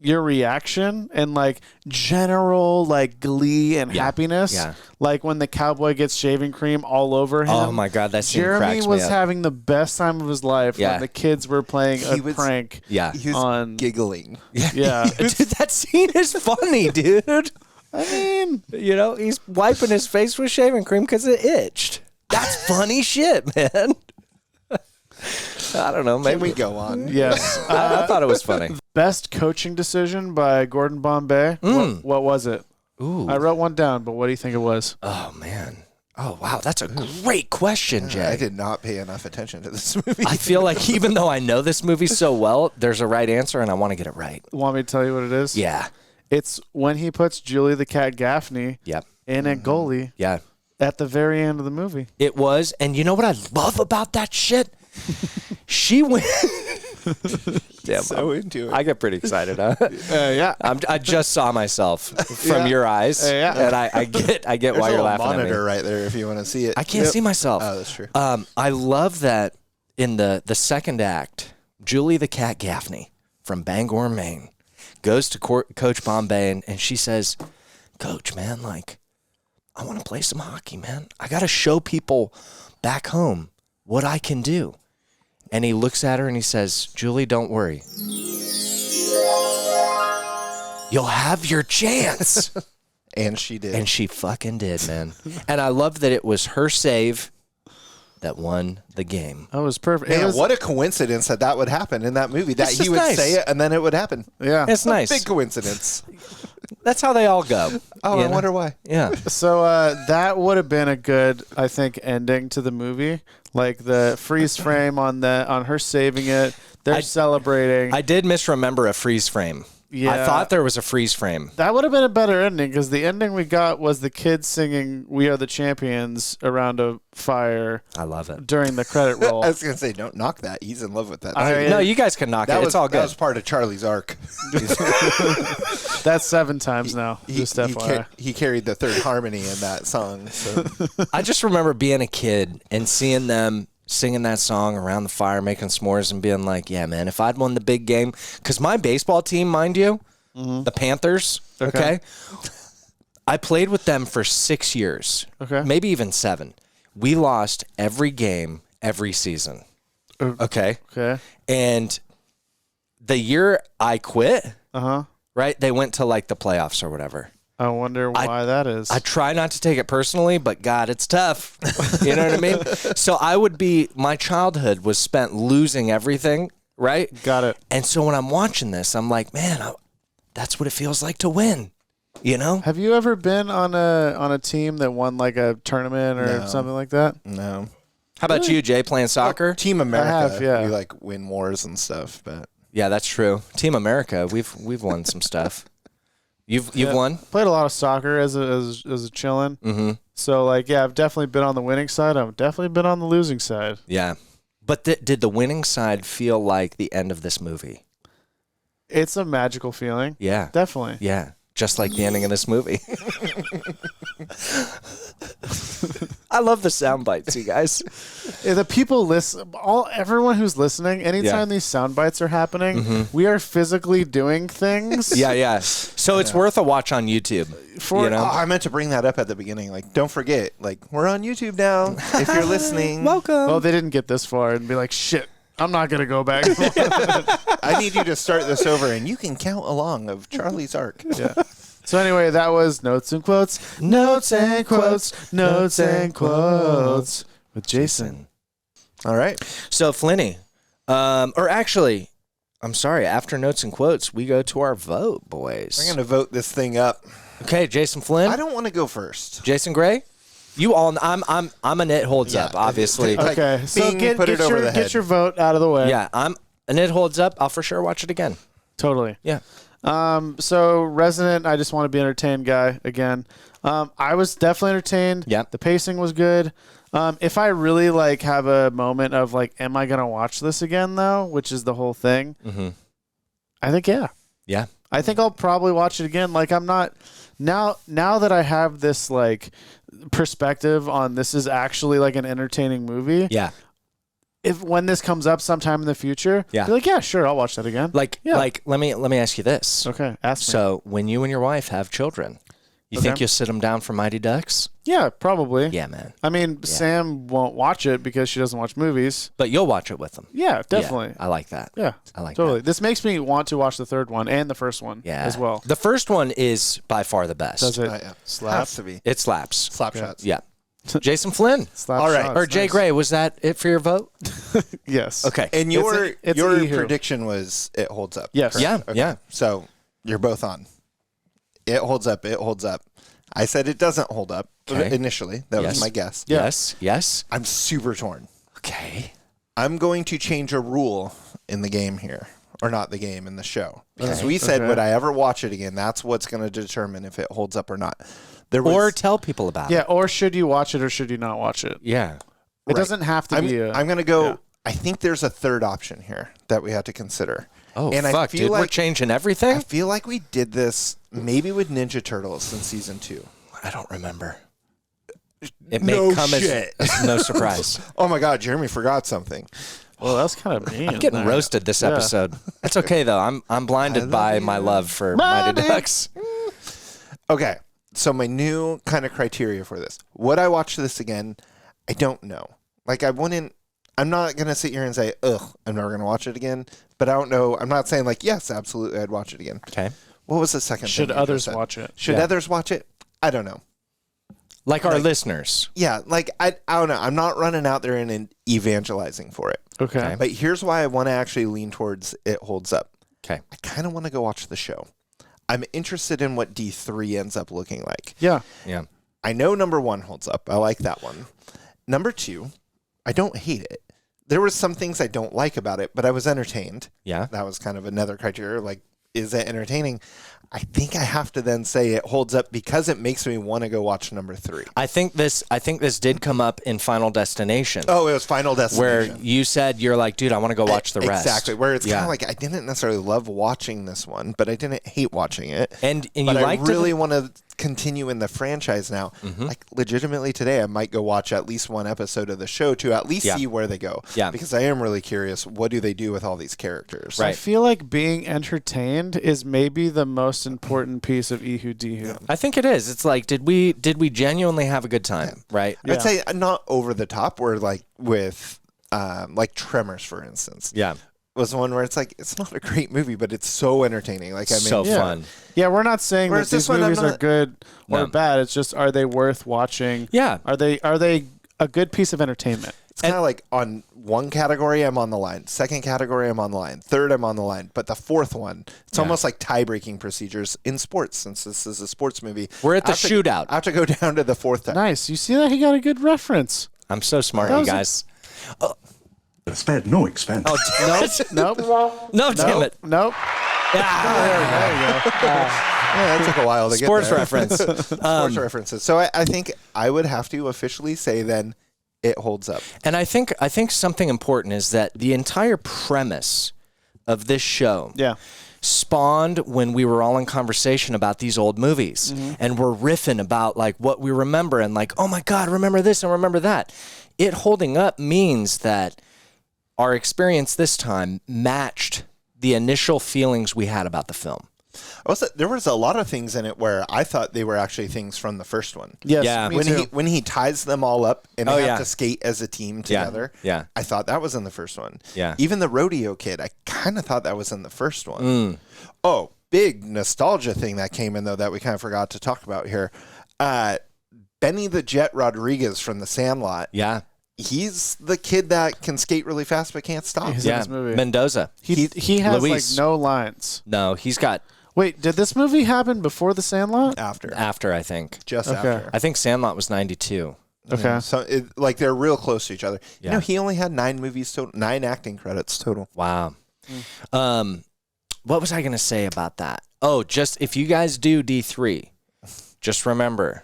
your reaction and like general like glee and happiness, like when the cowboy gets shaving cream all over him. Oh my God, that scene Jeremy cracks was me up. having the best time of his life when the kids were playing a prank. Yeah. He was on giggling. Yeah. Dude, that scene is funny, dude. I mean, You know, he's wiping his face with shaving cream because it itched. That's funny shit, man. I don't know. Maybe Can we go on? yes. I thought it was funny. Best coaching decision by Gordon Bombay. What was it? Ooh. I wrote one down, but what do you think it was? Oh, man. Oh, wow. That's a great question, Jay. I did not pay enough attention to this movie. I feel like even though I know this movie so well, there's a right answer, and I want to get it right. Want me to tell you what it is? Yeah. It's when he puts Julie the Cat Gaffney Yep. in a goalie Yeah. at the very end of the movie. It was. And you know what I love about that shit? She went. Damn, so into it. I get pretty excited, huh? Yeah. I just saw myself from your eyes, and I get There's why a you're little laughing at me. monitor right there if you want to see it. I can't see myself. Oh, that's true. I love that in the second act, Julie the Cat Gaffney from Bangor, Maine, goes to Coach Bombay, and she says, Coach, man, like, I want to play some hockey, man. I got to show people back home what I can do. And he looks at her and he says, Julie, don't worry. You'll have your chance. And she did. And she fucking did, man. And I love that it was her save that won the game. That was perfect. Man, It was, what a coincidence that would happen in that movie. That It's he just would nice. say it and then it would happen. yeah. It's nice. Big coincidence. That's how they all go. Oh, You I know? wonder why. Yeah. So that would have been a good, I think, ending to the movie. Like the freeze frame on her saving it. They're celebrating. I did misremember a freeze frame. I Yeah. thought there was a freeze frame. That would have been a better ending because the ending we got was the kids singing "We Are the Champions" around a fire I love it. during the credit roll. I was going to say, don't knock that. He's in love with that. No, you guys can knock that it. was, It's all that good. was part of Charlie's arc. That's 7 times now. Just he, FYI. he carried the third harmony in that song. So. I just remember being a kid and seeing them singing that song around the fire, making s'mores, and being like, yeah, man, if I'd won the big game. Because my baseball team, mind you, the Panthers, okay? I played with them for 6 years, maybe even 7. We lost every game, every season, okay? Okay. And the year I quit, Uh-huh. right, they went to like the playoffs or whatever. I wonder why that is. I try not to take it personally, but God, it's tough. You know what I mean? So my childhood was spent losing everything, right? Got it. And so when I'm watching this, I'm like, man, that's what it feels like to win. You know? Have you ever been on a team that won like a tournament or No. something like that? No. How about you, Jay, playing soccer? Team America. have, yeah. We like win wars and stuff, but Yeah, that's true. Team America, we've won some stuff. You've won? Played a lot of soccer as a chillin'. Mm-hmm. So like, yeah, I've definitely been on the winning side. I've definitely been on the losing side. Yeah. But did the winning side feel like the end of this movie? It's a magical feeling. Yeah. Definitely. Yeah. Just like the ending of this movie. I love the sound bites, you guys. The people everyone who's listening, anytime these sound bites are happening, we are physically doing things. Yeah, yeah. So it's worth a watch on YouTube. You know? Oh, I meant to bring that up at the beginning. Like, don't forget, like, we're on YouTube now. If you're listening, Welcome. Oh, they didn't get this far and be like, shit, I'm not going to go back. I need you to start this over, and you can count along of Charlie's arc. Yeah. So anyway, that was Notes and Quotes. Notes and Quotes. Notes and Quotes. With Jason. All right. So Flinny, or actually, I'm sorry. After Notes and Quotes, we go to our vote, boys. We're going to vote this thing up. Okay, Jason Flynn. I don't want to go first. Jason Gray. You all. I'm an it holds Yeah. up. Obviously. Like, Okay, so bing, put it over the head. get your vote out of the way. Yeah, I'm an it holds up. I'll for sure watch it again. Totally. Yeah. So Resident, I just want to be entertained guy again. I was definitely entertained. Yep. The pacing was good. If I really like have a moment of like, am I gonna watch this again though? Which is the whole thing. Mm-hmm. I think yeah. Yeah. I think I'll probably watch it again. Like I'm not now that I have this like perspective on this is actually like an entertaining movie. Yeah. If when this comes up sometime in the future, Yeah. be like, yeah, sure, I'll watch that again. Like let me ask you this. Okay, ask me. So when you and your wife have children, you think you'll sit them down for Mighty Ducks? Yeah, probably. Yeah, man. I mean, Sam won't watch it because she doesn't watch movies. But you'll watch it with them. Yeah, definitely. Yeah, I like that. Yeah, I like totally. that. This makes me want to watch the third one and the first one as well. The first one is by far the best. Does it Yeah. slap? Has to be. It slaps. Slap shots. Yeah. Jason Flynn. Slap All right. shots, Or Jay nice. Gray, was that it for your vote? Yes. Okay. And your it's your Ehu. prediction was it holds up. Yes. Yeah, Okay. yeah. So you're both on. It holds up. It holds up. I said it doesn't hold up Okay. initially. That Yes. was my guess. Yeah. Yes. I'm super torn. Okay. I'm going to change a rule in the game here, or not the game, in the show. Because we said, Okay. would I ever watch it again? That's what's going to determine if it holds up or not. There was, Or tell people about Yeah, it. or should you watch it or should you not watch it? Yeah. It doesn't have to be I'm going to go. yeah. I think there's a third option here that we have to consider. Oh, and fuck, I feel dude. We're like changing I everything? feel like we did this maybe with Ninja Turtles in season 2. I don't remember. It No may come shit. as no surprise. Oh my God, Jeremy forgot something. Well, that's kind of mean. I'm getting there. roasted this episode. That's okay though. I'm blinded by my love for Mighty Ducks. Okay, so my new kind of criteria for this. Would I watch this again? I don't know. Like, I wouldn't. I'm not going to sit here and say, ugh, I'm never going to watch it again. But I don't know. I'm not saying, like, yes, absolutely, I'd watch it again. Okay. What was the second Should thing you others just said? watch it? Should Yeah. others watch it? I don't know. Like our Like- listeners. Yeah, like, I don't know. I'm not running out there and evangelizing for it. Okay. But here's why I want to actually lean towards it holds up. Okay. I kind of want to go watch the show. I'm interested in what D3 ends up looking like. Yeah. Yeah. I know number 1 holds up. I like that one. Number 2, I don't hate it. There were some things I don't like about it, but I was entertained. Yeah. That was kind of another criteria. Like, is it entertaining? I think I have to then say it holds up because it makes me want to go watch number 3. I think this did come up in Final Destination. Oh, it was Final Where Destination. you said you're like, dude, I want to go watch the rest. Exactly. Where it's kind Yeah. of like I didn't necessarily love watching this one, but I didn't hate watching it. And you but I liked really it. want to continue in the franchise now. Mm-hmm. Like, legitimately today, I might go watch at least one episode of the show to at least Yeah. see where they go. Yeah. Because I am really curious, what do they do with all these characters? Right. I feel like being entertained is maybe the most important piece of Ehu Dehu. I think it is. It's like, did we genuinely have a good time? Right. I'd say not over the top, where like with like Tremors, for instance. Yeah. Was one where it's like, it's not a great movie, but it's so entertaining. Like, I mean, So Yeah. fun. Yeah, we're not saying Whereas that this these one, I'm movies are not- good or No. bad. It's just, are they worth watching? Yeah. Are they a good piece of entertainment? it's kind of like on one category, I'm on the line. Second category, I'm on the line. Third, I'm on the line. But the fourth one, it's almost like tie-breaking procedures in sports, since this is a sports movie. We're at the I have to- shootout. I have to go down to the fourth time. Nice. You see that? He got a good reference. I'm so smart, That you was a- guys. Spared no expense. Oh, Nope. no, damn it. Nope. Yeah, that took a while to Sports get there. reference. Sports references. So I think I would have to officially say then it holds up. And I think something important is that the entire premise of this show Yeah. spawned when we were all in conversation about these old movies and we're riffing about like what we remember and like, oh my God, remember this and remember that. It holding up means that our experience this time matched the initial feelings we had about the film. Also, there was a lot of things in it where I thought they were actually things from the first one. Yes. Yeah. Me When too. when he ties them all up and they Oh, have yeah. to skate as a team Yeah. together, Yeah. I thought that was in the first one. Yeah. Even the rodeo kid, I kind of thought that was in the first one. Mm. Oh, big nostalgia thing that came in though that we kind of forgot to talk about here. Benny the Jet Rodriguez from The Sandlot. Yeah. He's the kid that can skate really fast but can't stop. He's in Yeah. this movie. Mendoza. He has Luis. like no lines. No, he's got Wait, did this movie happen before The Sandlot? After, I think. just Okay. after. I think Sandlot was 92. Okay. So like they're real close to each other. Yeah. You know, he only had 9 movies total, 9 acting credits total. Wow. What was I going to say about that? Oh, just if you guys do D3, just remember,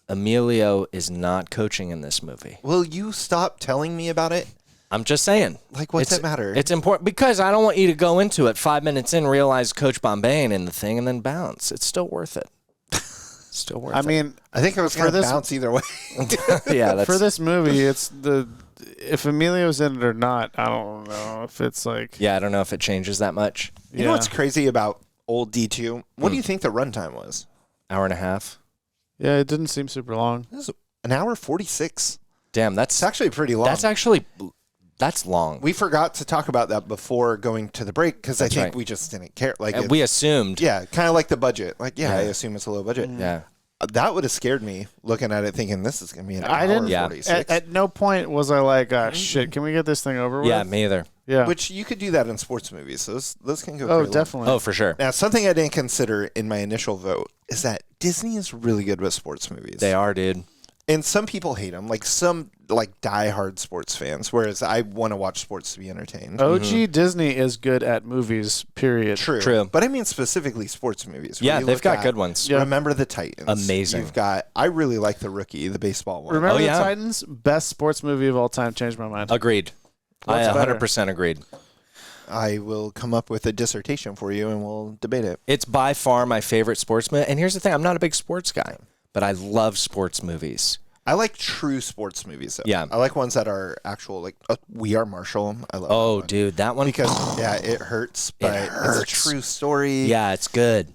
Emilio is not coaching in this movie. Will you stop telling me about it? I'm just saying. Like, what's It's- it matter? It's important because I don't want you to go into it 5 minutes in, realize Coach Bombay ain't in the thing, and then bounce. It's still worth it. Still worth I mean, I think it was going to bounce either way. yeah, that's for this movie, it's if Emilio's in it or not. I don't know if it's like. Yeah, I don't know if it changes that much. You know what's crazy about old D2? What do you think the runtime was? Hour and a half. Yeah, it didn't seem super long. It was an hour 46. Damn, It's actually pretty long. That's long. We forgot to talk about that before going to the break because I think right. we just didn't care. Like And we assumed. yeah, kind of like the budget. Like I assume it's a low budget. Yeah. That would have scared me looking at it, thinking this is going to be an hour I didn't. Yeah. 46. At no point was I like, shit, can we get this thing over with? Yeah, me either. Yeah. Which you could do that in sports movies. So those can go. Oh, pretty long. definitely. Oh, for sure. Now, something I didn't consider in my initial vote is that Disney is really good with sports movies. They are, dude. And some people hate them, like some diehard sports fans, whereas I want to watch sports to be entertained. OG Disney is good at movies, period. True. But I mean specifically sports movies. Yeah, When you they've look got at good ones. Yeah. Remember the Titans. Amazing. You've got, I really like The Rookie, the baseball one. Remember Oh, the yeah. Titans? Best sports movie of all time. Changed my mind. Agreed. I What's better? 100% agreed. I will come up with a dissertation for you and we'll debate it. It's by far my favorite sports movie. And here's the thing, I'm not a big sports guy, but I love sports movies. I like true sports movies, though. Yeah. I like ones that are actual, like We Are Marshall. I love that Oh, one. dude, that one. Because, yeah, it hurts, but it's hurts. a true story. Yeah, it's good.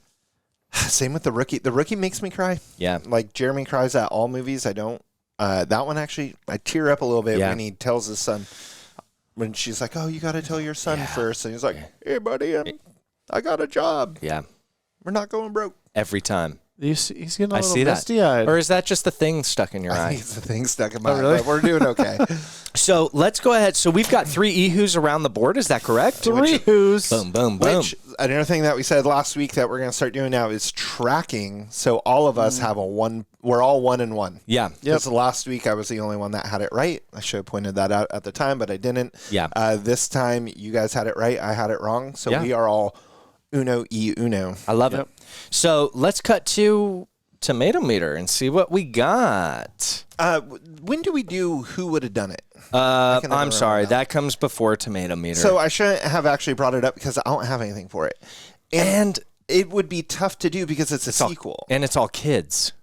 Same with The Rookie. The Rookie makes me cry. Yeah. Like Jeremy cries at all movies. I don't. That one actually, I tear up a little bit Yeah. when he tells his son, when she's like, "Oh, you got to tell your son first," and he's like, "Hey, buddy, I got a job. Yeah. We're not going broke." Every time. He's getting a I little see that. misty-eyed. Or is that just the thing stuck in your I eye? think it's the thing stuck in my eye, really? but we're doing okay. So let's go ahead. So we've got 3 Ehus around the board. Is that correct? 3 who's. Boom, boom, boom. Which another thing that we said last week that we're going to start doing now is tracking. So all of us have a one. We're all 1 and 1. Yeah. Because last week I was the only one that had it right. I should have pointed that out at the time, but I didn't. Yeah. This time you guys had it right. I had it wrong. So Yeah. we are all uno e uno. I love it. So let's cut to tomato meter and see what we got. When do we do who would have done it? I'm sorry. That comes before tomato meter. So I shouldn't have actually brought it up because I don't have anything for it. And it would be tough to do because it's a sequel. And it's all kids.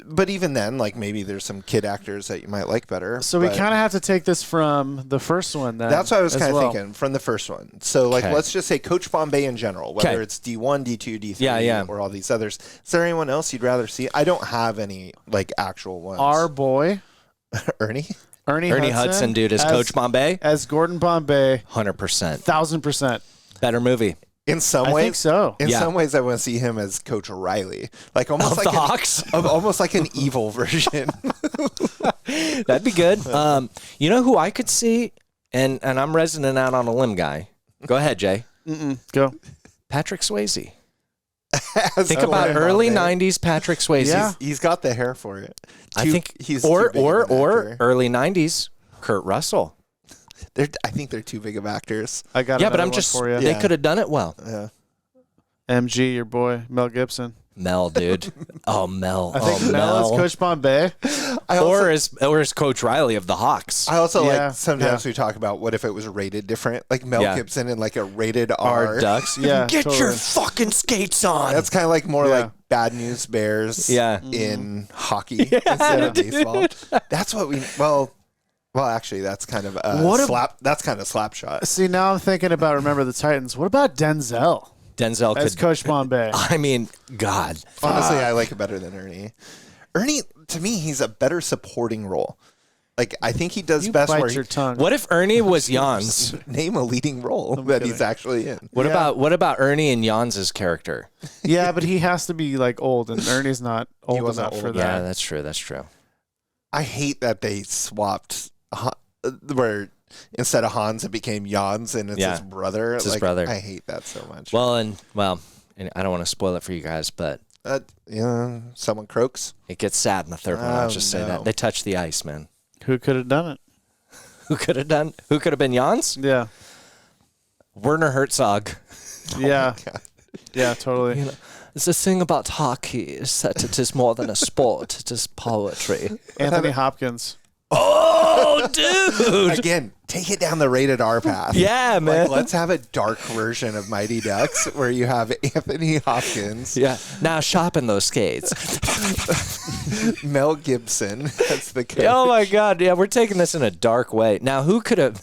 But even then, like maybe there's some kid actors that you might like better. So we but kind of have to take this from the first one then. that's what I was as kind of well. thinking from the first one. So like Okay. let's just say Coach Bombay in general, whether Okay. it's D1, D2, D3, Yeah. or all these others. Is there anyone else you'd rather see? I don't have any like actual ones. Our boy, Ernie? Ernie Hudson, dude, is Coach Bombay. As Gordon Bombay, 100%. 1,000%. Better movie. In some I ways, think so. In Yeah. some ways, I want to see him as Coach O'Reilly, like almost Of like the Hawks? almost like an evil version. That'd be good. You know who I could see? And I'm resonating out on a limb, guy. Go ahead, Jay. Go. Patrick Swayze. As Think about Gordon early Bombay. 90s Patrick Swayze. Yeah. He's got the hair for it. I think he's or too big of an actor. early 90s Kurt Russell. I think they're too big of actors. I got Yeah, but another I'm one just for you. they Yeah. could have done it well. Yeah. MG, your boy, Mel Gibson. Mel, dude. Oh, Mel. I think Mel is Coach Bombay. I Or is Coach Riley of the Hawks. also Yeah, like sometimes we talk about what if it was rated different, like Mel Yeah. Gibson in like a rated Our R. Ducks. Yeah, Get your totally. fucking skates on. That's kind of like more Yeah. like Bad News Bears. Yeah. In hockey instead of baseball. That's what we. Well, actually, that's kind of That's kind of slap shot. See, now I'm thinking about Remember the Titans. What about Denzel Denzel as could. Coach Bombay? I mean, God. Honestly, I like it better than Ernie. Ernie, to me, he's a better supporting role. Like I think he does You best bite where your tongue. What if Ernie was Jans? name a leading role that he's actually in. What about Ernie and Jans' character? Yeah, but he has to be like old, and Ernie's not old wasn't enough old. for Yeah, that. that's true. That's true. I hate that they swapped where instead of Hans it became Jans and it's Yeah. his brother. It's his brother. I hate that so much. Well, and I don't want to spoil it for you guys, but Someone croaks. it gets sad in the third one. I'll Oh, just say no. that they touch the ice, man. Who could have done it? Who could have been Jans? Yeah, Werner Herzog. yeah, yeah, totally. The thing about hockey is that it is more than a sport; it is poetry. Anthony Hopkins. Oh, Oh, dude. Again, take it down the rated R path. Yeah, man. Like, let's have a dark version of Mighty Ducks where you have Anthony Hopkins, Yeah. Now shopping those skates. Mel Gibson. That's the coach. Oh my God. Yeah, we're taking this in a dark way. Now, who could have?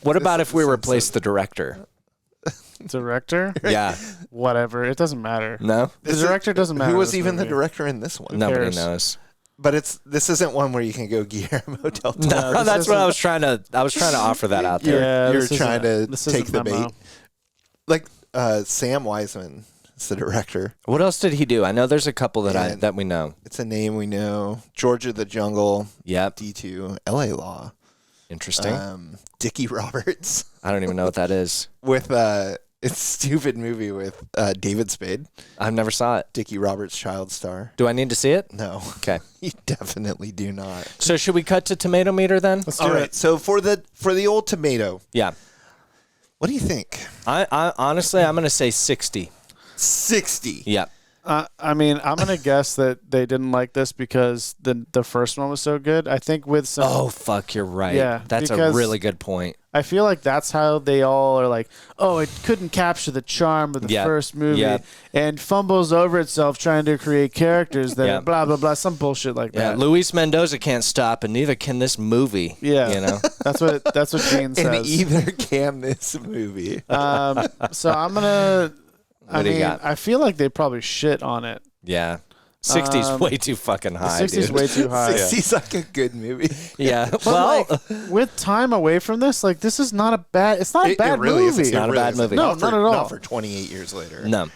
What about if we replaced the director? Director? Yeah. Whatever. It doesn't matter. No. The director doesn't matter. Who in was this even the movie. director in this one? Nobody cares? knows. But this isn't one where you can go Guillermo del Toro. No, this that's what I isn't- was trying to. I was trying to offer that out there. Yeah, You're this trying isn't- to this take isn't the memo. bait. Like Sam Wiseman is the director. What else did he do? I know there's a couple that Yeah. we know. It's a name we know. Georgia the Jungle, Yep. D2, LA Law, Interesting. Dickie Roberts I don't even know what that is. with it's a stupid movie with David Spade, I never saw it. Dickie Roberts child star. Do I need to see it? No, Okay. you definitely do not. So should we cut to tomato meter then? Let's do All right, it. so for the old tomato, Yeah. what do you think? I honestly, I'm gonna say 60. 60. Yeah. I mean, I'm gonna guess that they didn't like this because the first one was so good. I think with some, Oh fuck, you're right. Yeah, That's a because- really good point. I feel like that's how they all are like, oh, it couldn't capture the charm of the Yeah. first movie, Yeah. and fumbles over itself trying to create characters that Yeah. are blah blah blah, some bullshit like Yeah. that. Luis Mendoza can't stop, and neither can this movie. Yeah. You know. That's what Gene And says. either can this movie. So I'm gonna. What do you got? I feel like they probably shit on it. Yeah. 60's way too fucking high. 60's dude. way too high. 60's like a good movie. Yeah. But Well, like, with time away from this, like this is not a bad. It's not a bad really movie. isn't. Not a It really bad isn't. movie. No, for, not at all. Not for 28 years later. no.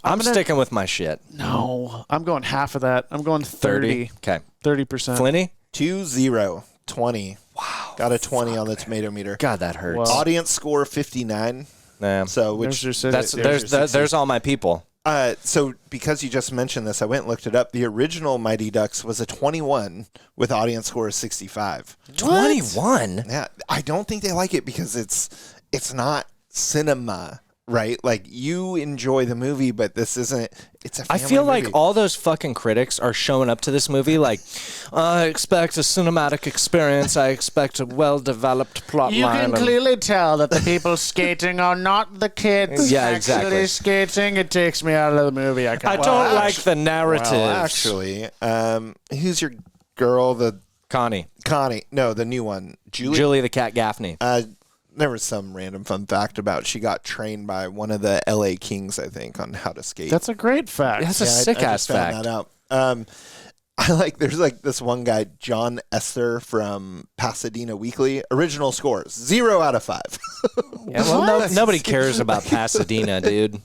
I'm gonna- sticking with my shit. No, I'm going half of that. I'm going 30. Okay. 30%. Flinny? 2-0, 20. Wow. Got a 20 on the tomato meter. God, that hurts. Well, Audience score 59. Nah. So which There's your city. That's there's your 60. there's all my people. So because you just mentioned this, I went and looked it up. The original Mighty Ducks was a 21 with audience score of 65. 21. Yeah, I don't think they like it because it's not cinema, right? Like you enjoy the movie, but this isn't. It's a. I Family feel like movie. all those fucking critics are showing up to this movie like, I expect a cinematic experience. I expect a well-developed plot You line. can and- clearly tell that the people skating are not the kids Yeah, actually exactly. skating. It takes me out of the movie. I I can't. don't like the narrative. Well, actually, who's your girl? The Connie. No, the new one, Julie. Julie the Cat Gaffney. There was some random fun fact about she got trained by one of the LA Kings, I think, on how to skate. That's a great fact. That's a I sick-ass just found fact. that out. There's like this one guy, John Esther from Pasadena Weekly. Original scores 0 out of 5. Yeah, well, nobody cares about Pasadena, dude.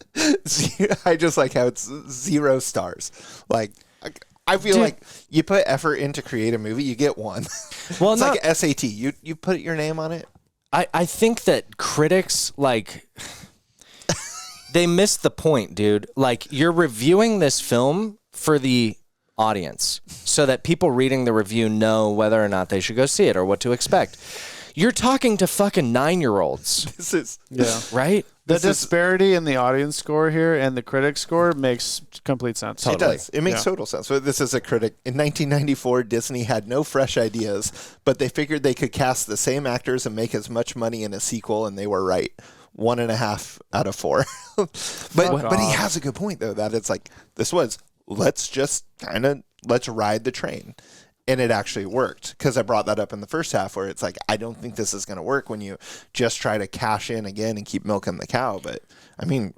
I just like how it's 0 stars. Like I feel Dude. like you put effort into create a movie, you get 1. Well, It's not, like a SAT. You put your name on it. I think that critics, like, they missed the point, dude. Like, you're reviewing this film for the audience so that people reading the review know whether or not they should go see it or what to expect. You're talking to fucking 9-year-olds, This is Yeah. right? The disparity in the audience score here and the critic score makes complete sense. It does. It makes Yeah. total sense. So this is a critic. In 1994, Disney had no fresh ideas, but they figured they could cast the same actors and make as much money in a sequel, and they were right. 1.5 out of 4. but he has a good point though, that it's like let's ride the train. And it actually worked because I brought that up in the first half where it's like, I don't think this is going to work when you just try to cash in again and keep milking the cow. But I mean,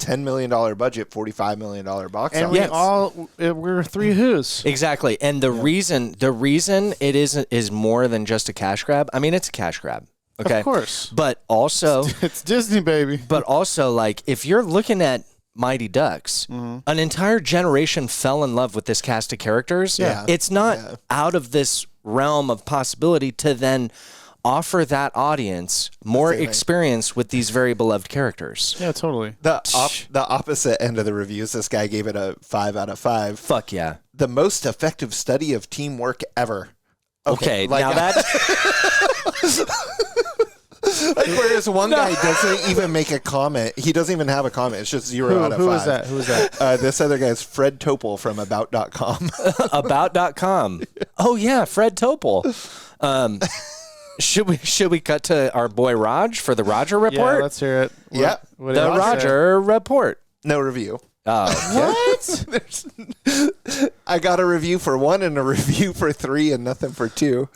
$10 million budget, $45 million box And office. we're 3 who's. Exactly. And the reason it is more than just a cash grab. I mean, it's a cash grab. Okay. Of course. But also, It's Disney, baby. like, if you're looking at Mighty Ducks, an entire generation fell in love with this cast of characters. Yeah. It's not out of this realm of possibility to then offer that audience more experience with these very beloved characters. Yeah, totally. The opposite end of the reviews, this guy gave it a 5 out of 5. Fuck yeah. The most effective study of teamwork ever. Okay, like- now that Like, whereas one guy doesn't even make a comment. He doesn't even have a comment. It's just 0 out of 5. Who is that? Who is that? This other guy is Fred Topol from About.com. About.com. Oh yeah, Fred Topol. Should we cut to our boy Raj for the Roger report? Yeah, let's hear it. Yeah. What did The Raj say? Roger report. No review. Oh, What? I got a review for 1 and a review for 3 and nothing for 2.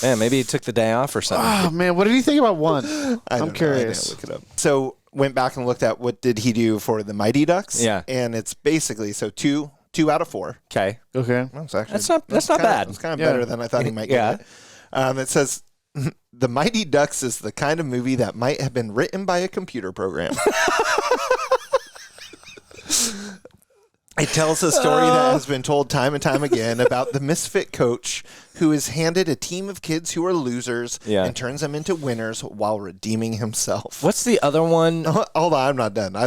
man, maybe he took the day off or something. Oh man, what did you think about 1? I'm curious. Look it up. So went back and looked at what did he do for the Mighty Ducks. Yeah. And it's basically two out of 4. Okay, Okay. Well, it's actually, that's not bad. It's kind of Yeah. better than I thought he might Yeah. get it. It says, The Mighty Ducks is the kind of movie that might have been written by a computer program. It tells a story that has been told time and time again about the misfit coach who is handed a team of kids who are losers and turns them into winners while redeeming himself. What's the other one? Hold on, I'm not done. I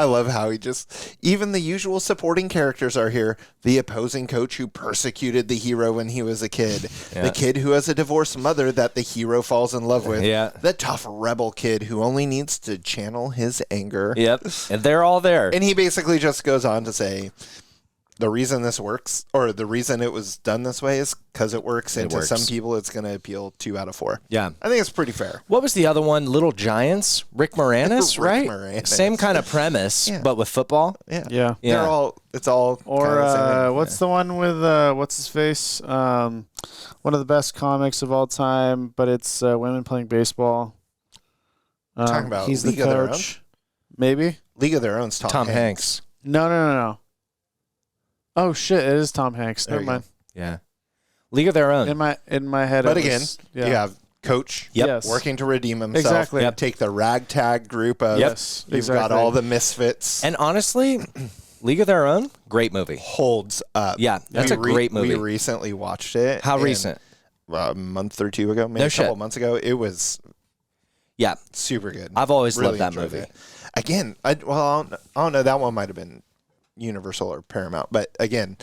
love how he just, even the usual supporting characters are here. The opposing coach who persecuted the hero when he was a kid. Yeah. The kid who has a divorced mother that the hero falls in love with. Yeah. The tough rebel kid who only needs to channel his anger. Yep, and they're all there. And he basically just goes on to say, the reason this works, or the reason it was done this way, is because it works. And to works. some people, it's going to appeal 2 out of 4. Yeah. I think it's pretty fair. What was the other one? Little Giants? Rick Moranis, Rick right? Moranis. Same kind of premise, but with football. Yeah. Yeah. Yeah. It's all. Or kinda the same thing. what's the one with what's his face? One of the best comics of all time, but it's women playing baseball. Talking about he's League the of Their coach. Maybe. League of Their Own's Tom Hanks. No. Oh shit! It is Tom Hanks. There Never you go. mind. Yeah. League of Their Own. In my head. But it again, was, you have coach Yes. working to redeem himself. Exactly. Yep. Take the ragtag group of. Yes. You've got all the misfits. And honestly, League of Their Own, great movie. holds up. Yeah, that's a great movie. We recently watched it. How and, recent? A month or 2 ago, maybe No a couple shit. months ago. It was Yeah. super good. I've always Really loved that enjoyed movie. it. Again, I don't know. That one might have been Universal or Paramount, but again,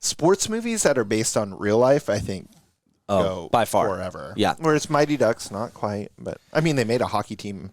sports movies that are based on real life, I think, go by far. forever. Yeah. Whereas Mighty Ducks, not quite, but I mean, they made a hockey team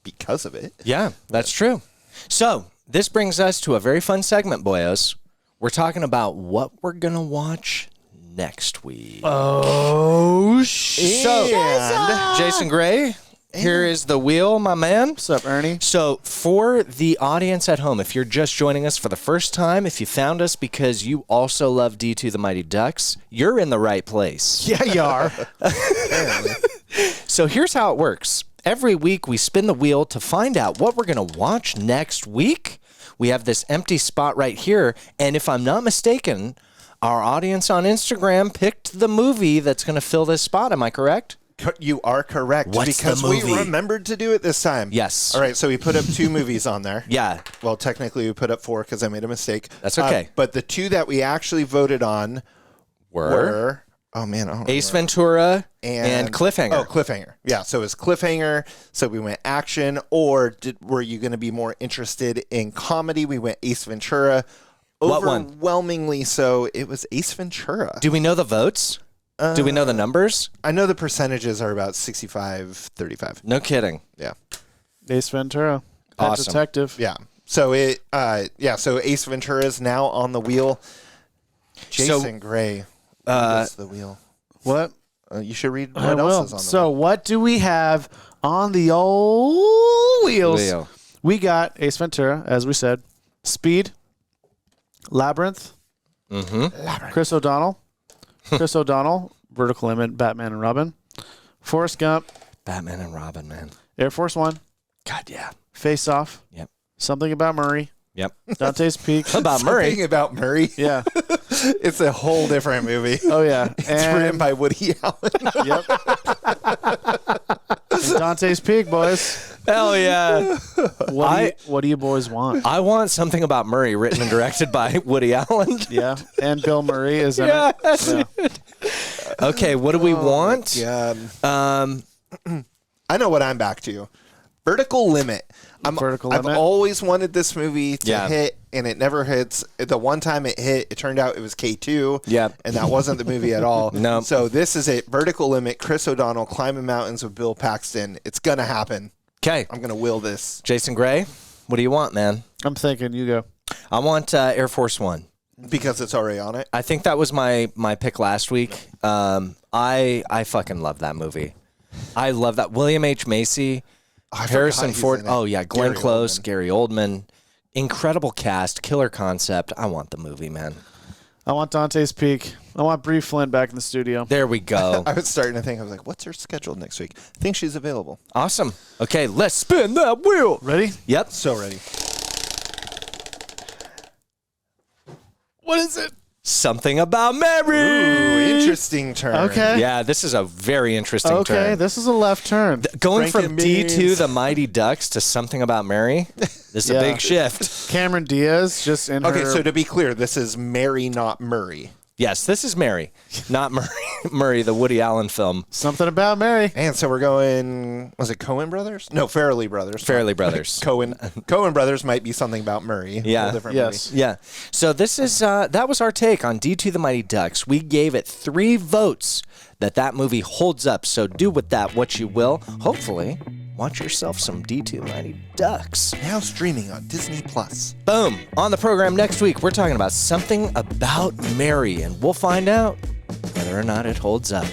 because of it. Yeah, that's true. So this brings us to a very fun segment, boyos. We're talking about what we're going to watch next week. Oh shit! So, Jason Gray, here is the wheel, my man. What's up, Ernie? So, for the audience at home, if you're just joining us for the first time, if you found us because you also love D2 the Mighty Ducks, you're in the right place. Yeah, you are. So, here's how it works. Every week, we spin the wheel to find out what we're going to watch next week. We have this empty spot right here, and if I'm not mistaken, our audience on Instagram picked the movie that's going to fill this spot. Am I correct? You are correct. What's because the movie? we remembered to do it this time. Yes. All right, so we put up 2 movies on there. Yeah. Well, technically, we put up 4 because I made a mistake. That's okay. But the 2 that we actually voted on were oh man, I don't Ace remember. Ventura and Cliffhanger. Oh, Cliffhanger. Yeah, so it was Cliffhanger. So we went action, or were you going to be more interested in comedy? We went Ace Ventura. What one? Overwhelmingly so, it was Ace Ventura. Do we know the votes? Do we know the numbers? I know the percentages are about 65-35. No kidding. Yeah. Ace Ventura. Pet Awesome. Detective. Yeah. So so Ace Ventura is now on the wheel. Jason Gray is the wheel. What? You should read I what else will. is on the So, wheel. what do we have on the old wheels? Wheel. We got Ace Ventura, as we said. Speed. Labyrinth. Chris O'Donnell. Vertical Limit, Batman and Robin. Forrest Gump. Batman and Robin, man. Air Force One. God, yeah. Face Off. Yep. Something About Murray. Yep. Dante's Peak. About Murray. Something about Murray. Yeah. It's a whole different movie. Oh, yeah. It's written by Woody Allen. Yep. And Dante's Peak, boys. Hell yeah. What do you boys want? I want Something About Murray written and directed by Woody Allen. Yeah. And Bill Murray is in Yeah. it. Yeah. Okay, what do we want? Yeah. Um, I know what I'm back to. Vertical Limit. Vertical I've Limit? always wanted this movie to Yeah. hit, and it never hits. The one time it hit, it turned out it was K2. Yep. And that wasn't the movie at all. No. So this is it. Vertical Limit, Chris O'Donnell, Climbing Mountains with Bill Paxton. It's going to happen. Okay. I'm going to will this. Jason Gray, what do you want, man? I'm thinking you go. I want Air Force One. Because it's already on it. I think that was my pick last week. I fucking love that movie. I love that. William H. Macy, Harrison he's Ford. in it. Oh, yeah. Glenn Gary Close, Oldman. Gary Oldman. Incredible cast, killer concept. I want the movie, man. I want Dante's Peak. I want Brie Flynn back in the studio. There we go. I was starting to think, I was like, what's her schedule next week? I think she's available. Awesome. Okay, let's spin that wheel. Ready? Yep. So ready. What is it? Something About Mary. Ooh, interesting turn. Okay. Yeah, this is a very interesting Okay, turn. this is a left turn. Going from Frankenbeans. D2 The Mighty Ducks to Something About Mary, this is a Yeah. big shift. Cameron Diaz just in Okay, her. so to be clear, this is Mary, not Murray. Yes, this is Mary, not Murray. Murray, the Woody Allen film. Something About Mary. And so we're going, was it Coen Brothers? No, Farrelly Brothers. Fairly Brothers. Coen Brothers might be something about Murray. Yeah. A little different Yes. Yeah. So this is that was our take on D2 The Mighty Ducks. We gave it 3 votes that movie holds up. So do with that what you will. Hopefully, watch yourself some D2 The Mighty Ducks. movie. Now streaming on Disney Plus. Boom. On the program next week, we're talking about Something About Mary, and we'll find out whether or not it holds up.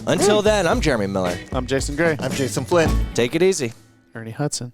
Until then, I'm Jeremy Miller. I'm Jason Gray. I'm Jason Flynn. Take it easy. Ernie Hudson.